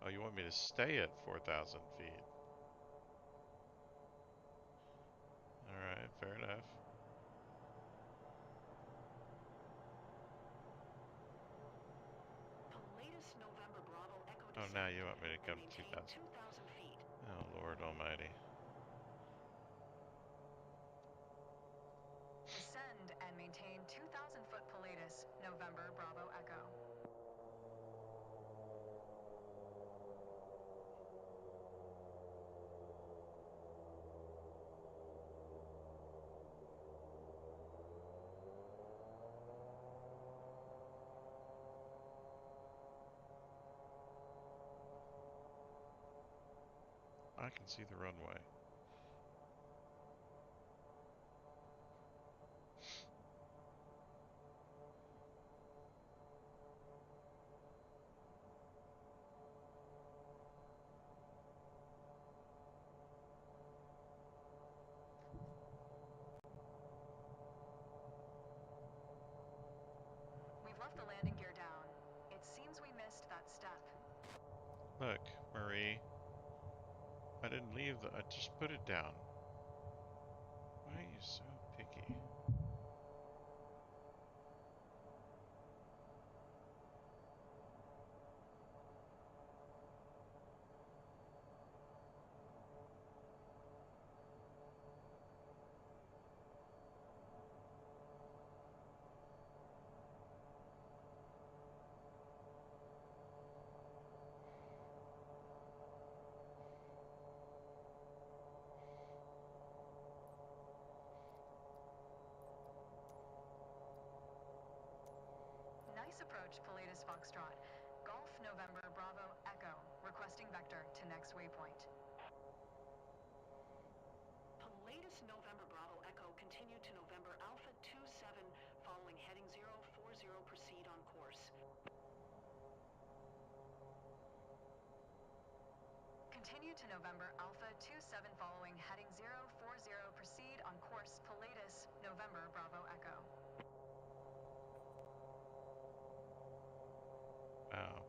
Oh, you want me to stay at 4,000 feet? Alright, fair enough. Pilatus November Bravo Echo, Oh, now you want me to come to 2,000. 2,000 feet. Oh, Lord Almighty. Descend and maintain 2,000-foot Pilatus November Bravo Echo. I can see the runway. We've left the landing gear down. It seems we missed that step. Look, Marie. I didn't leave I just put it down. Why are you so picky? Nice approach, Pilatus Foxtrot. Golf November Bravo Echo, requesting vector to next waypoint. Pilatus November Bravo Echo, continue to November Alpha 27, following heading 040, proceed on course. Continue to November Alpha 27, following heading 040, proceed on course, Pilatus November Bravo Echo. Wow.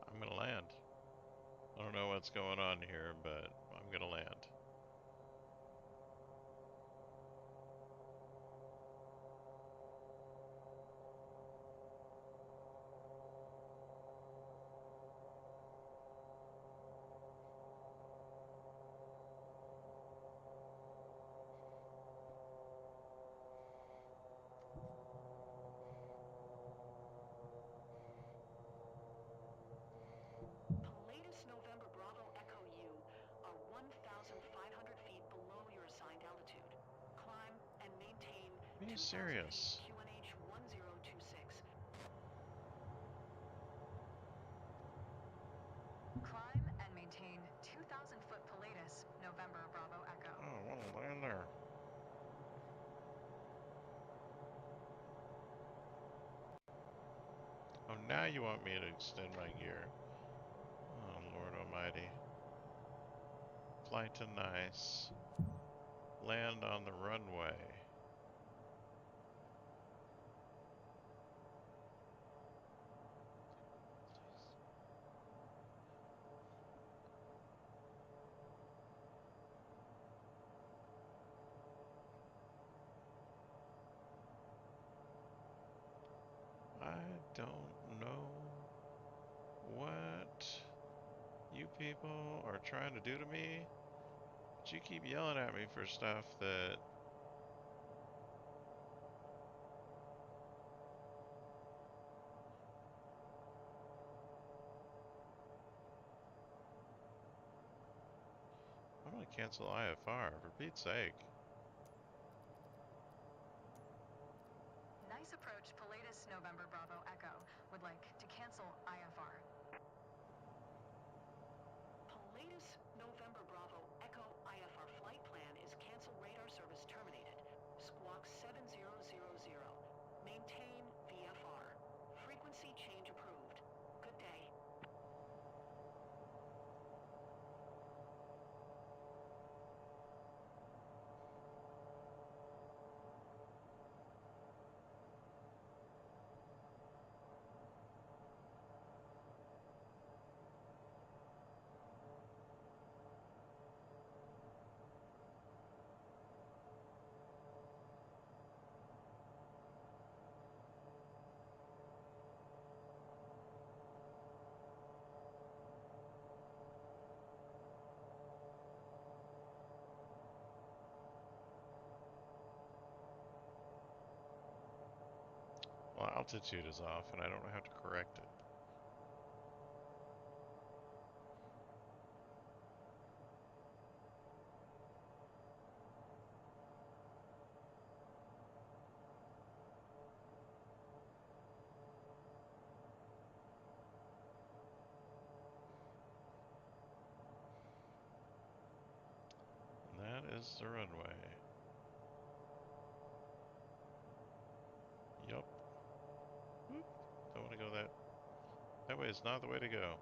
I'm gonna land. I don't know what's going on here, but I'm gonna land. Pilatus November Bravo Echo, you are 1,500 feet below your assigned altitude. Climb and maintain Are you 2,000 serious? feet QNH 1026. Climb and maintain now you want me to extend my gear. Oh, Lord Almighty. Fly to nice. Land on the runway. I don't know what you people are trying to do to me, but you keep yelling at me for stuff that I'm gonna cancel IFR for Pete's sake. Nice approach, Pilatus November Bravo Echo. Would like to cancel IFR. Pilatus November Bravo Echo IFR flight plan is cancel radar service terminated. Squawk 7000. Maintain VFR. Frequency change approved. Good day. Well, altitude is off and I don't know how to correct it. And that is the runway. Yup. Whoop. Don't want to go that. That way is not the way to go.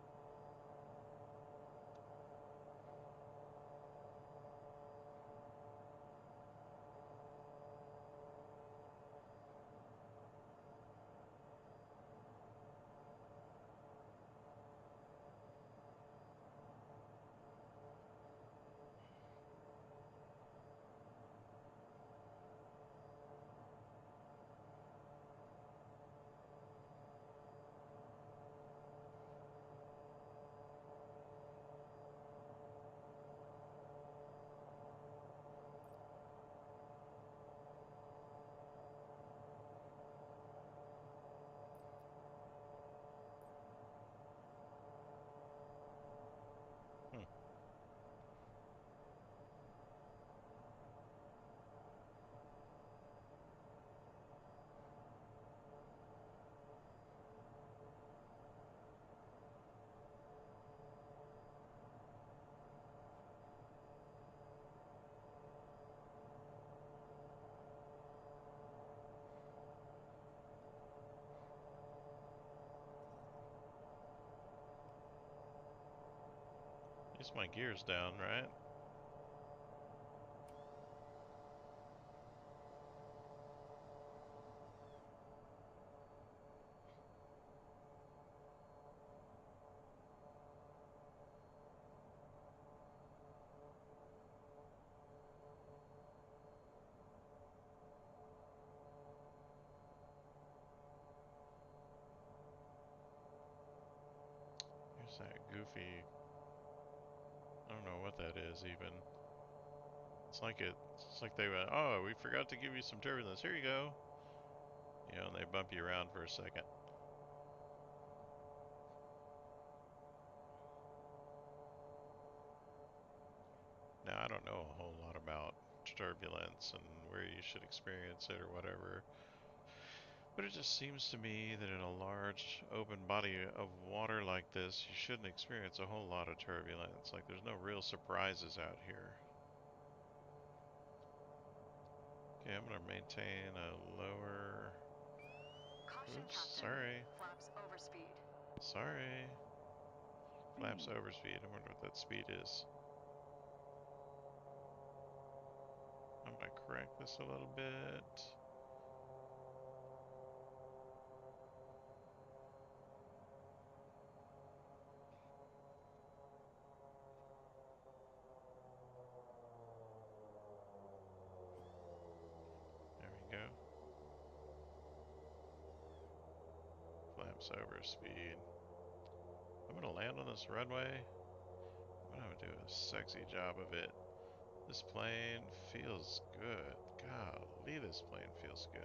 Hmm. At least my gear's down, right? Here's that goofy. I don't know what that is even. It's like they went, oh, we forgot to give you some turbulence. Here you go. You know, and they bump you around for a second. Now, I don't know a whole lot about turbulence and where you should experience it or whatever, but it just seems to me that in a large open body of water like this, you shouldn't experience a whole lot of turbulence. Like, there's no real surprises out here. Okay, I'm going to maintain a lower Caution, Oops, Captain. sorry. Flaps overspeed. Sorry. Flaps Speed. overspeed. I wonder what that speed is. I'm gonna correct this a little bit. There we go. Flaps overspeed. I'm gonna land on this runway. I'm gonna do a sexy job of it. This plane feels good. Golly, this plane feels good.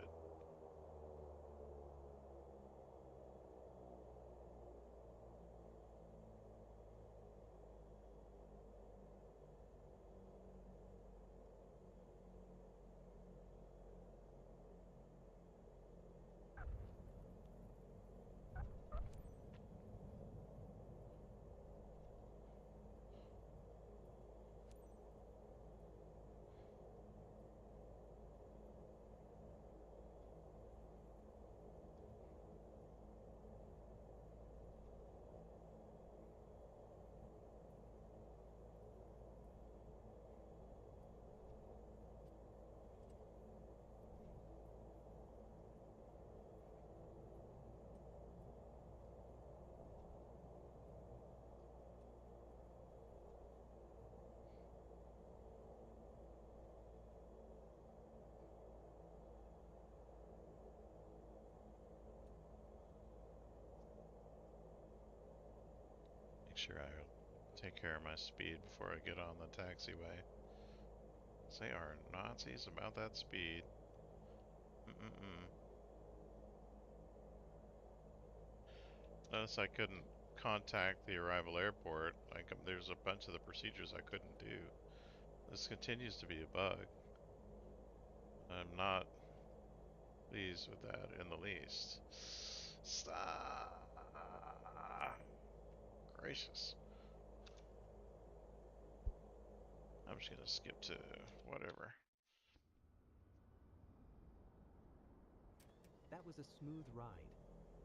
Make sure I take care of my speed before I get on the taxiway. They are Nazis about that speed. Mm-mm-mm. Notice I couldn't contact the arrival airport. Like, there's a bunch of the procedures I couldn't do. This continues to be a bug. I'm not pleased with that in the least. Stop! Gracious. I'm just gonna skip to whatever. That was a smooth ride.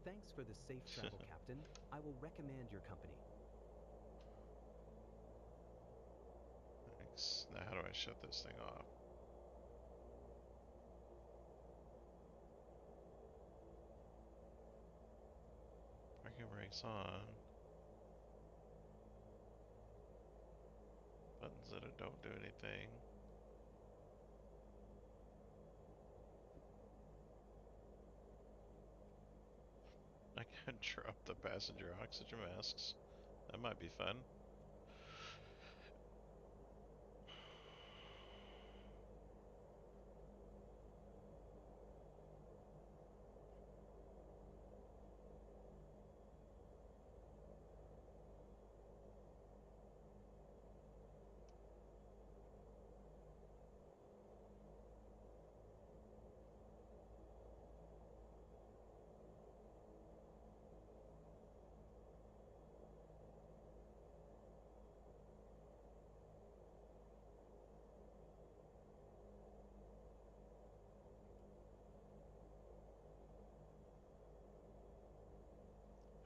Thanks for the safe travel, Captain. I will recommend your company. Thanks. Now, how do I shut this thing off? Parking brakes on. Buttons that don't do anything. I can drop the passenger oxygen masks. That might be fun.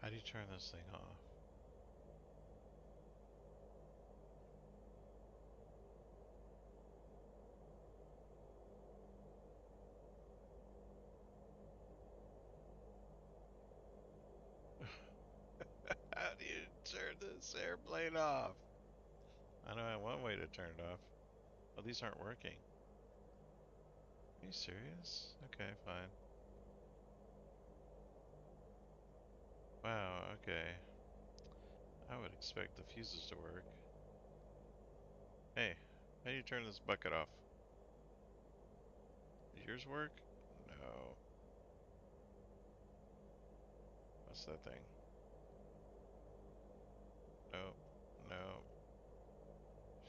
How do you turn this thing off? How do you turn this airplane off? I know I have one way to turn it off. Oh, these aren't working. Are you serious? Okay, fine. Wow, okay. I would expect the fuses to work. Hey, how do you turn this bucket off? Does yours work? No. What's that thing? Nope. Nope.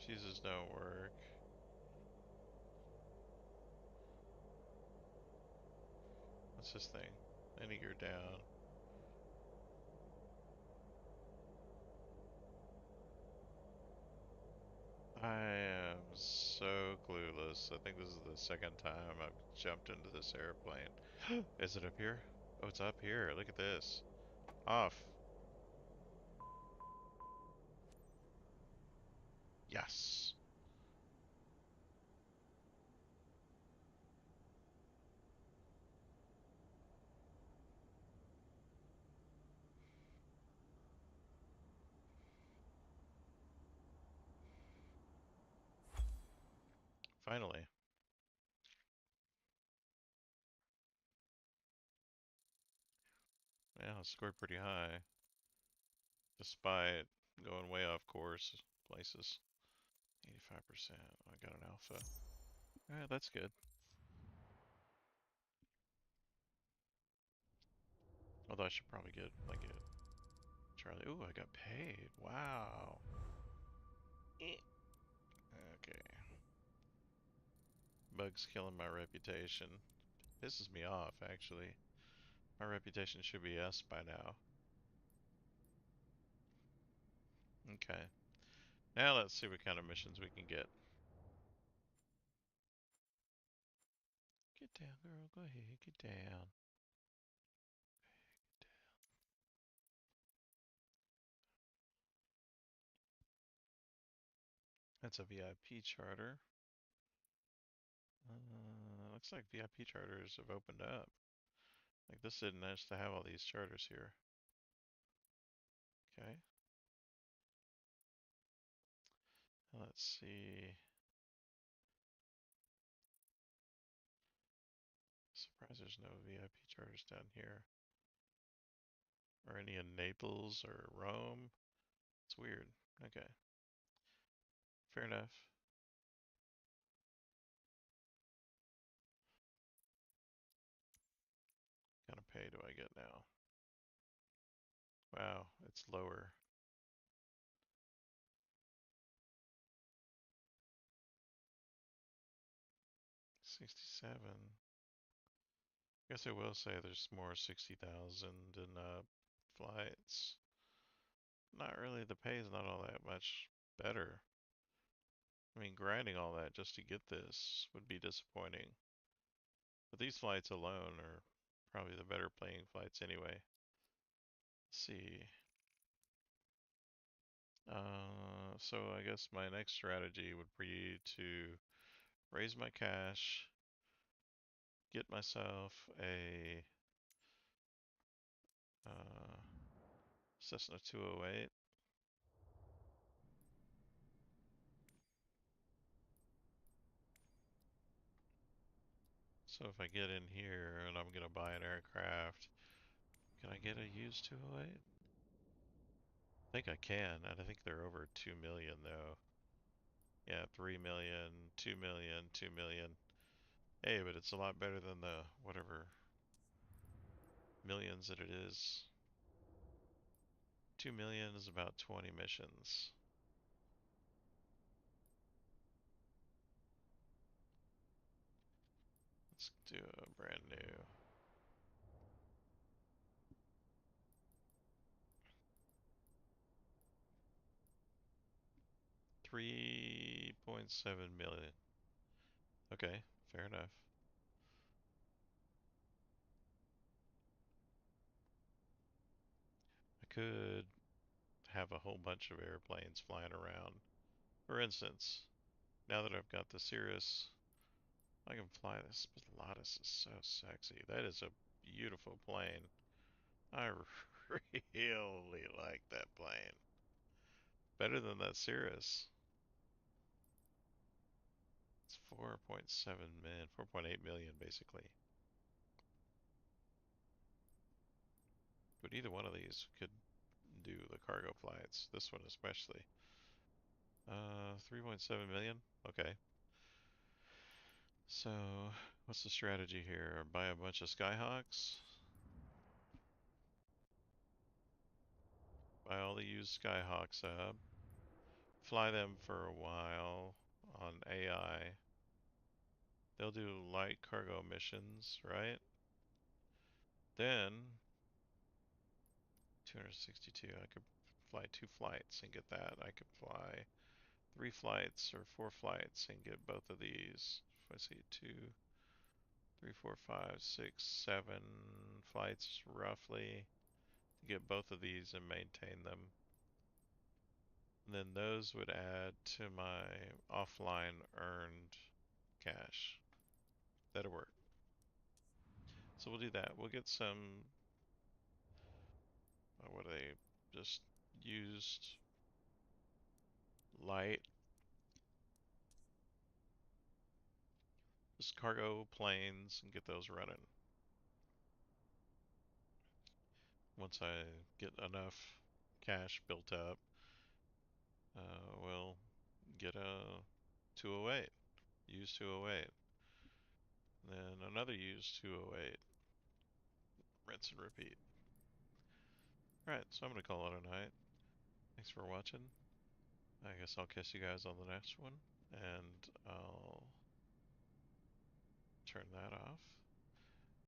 Fuses don't work. What's this thing? Landing gear down. I am so clueless. I think this is the second time I've jumped into this airplane. Is it up here? Oh, it's up here. Look at this. Off. Yes. Finally. Yeah, I scored pretty high. Despite going way off course places. 85%. I got an alpha. Alright, that's good. Although I should probably get like a Charlie. Ooh, I got paid. Wow. Okay. Bugs killing my reputation. Pisses me off, actually. My reputation should be S by now. Okay. Now let's see what kind of missions we can get. Get down, girl. Go ahead. Get down. That's a VIP charter. Looks like VIP charters have opened up. Like this didn't used to have all these charters here. Okay. Let's see. Surprised there's no VIP charters down here. Or any in Naples or Rome. It's weird. Okay. Fair enough. What kind of pay do I get now? Wow, it's lower. 67. Guess I will say there's more 60,000 in flights. Not really, the pay is not all that much better. I mean, grinding all that just to get this would be disappointing. But these flights alone are probably the better paying flights anyway. Let's see. So I guess my next strategy would be to raise my cash, get myself a Cessna 208. So if I get in here and I'm gonna buy an aircraft, can I get a used 208? I think I can, and I think they're over 2 million though. Yeah, 3 million, 2 million, 2 million. Hey, but it's a lot better than the whatever millions that it is. 2 million is about 20 missions. Let's do a brand new. $3.7 million. Okay, fair enough. I could have a whole bunch of airplanes flying around. For instance, now that I've got the Cirrus, I can fly this. Pilatus is so sexy. That is a beautiful plane. I really like that plane. Better than that Cirrus. It's 4.7 million, 4.8 million basically. But either one of these could do the cargo flights. This one especially. 3.7 million? Okay. So, what's the strategy here? Buy a bunch of Skyhawks? Buy all the used Skyhawks up. Fly them for a while on AI. They'll do light cargo missions, right? Then 262. I could fly 2 flights and get that. I could fly 3 flights or 4 flights and get both of these. If I see 2, 3, 4, 5, 6, 7 flights roughly to get both of these and maintain them. And then those would add to my offline earned cash. That'll work. So we'll do that. We'll get some, what are they, just used light, just cargo planes, and get those running. Once I get enough cash built up, we'll get a 208, used 208, then another used 208, rinse and repeat. Alright, so I'm going to call it a night. Thanks for watching. I guess I'll catch you guys on the next one, and I'll turn that off.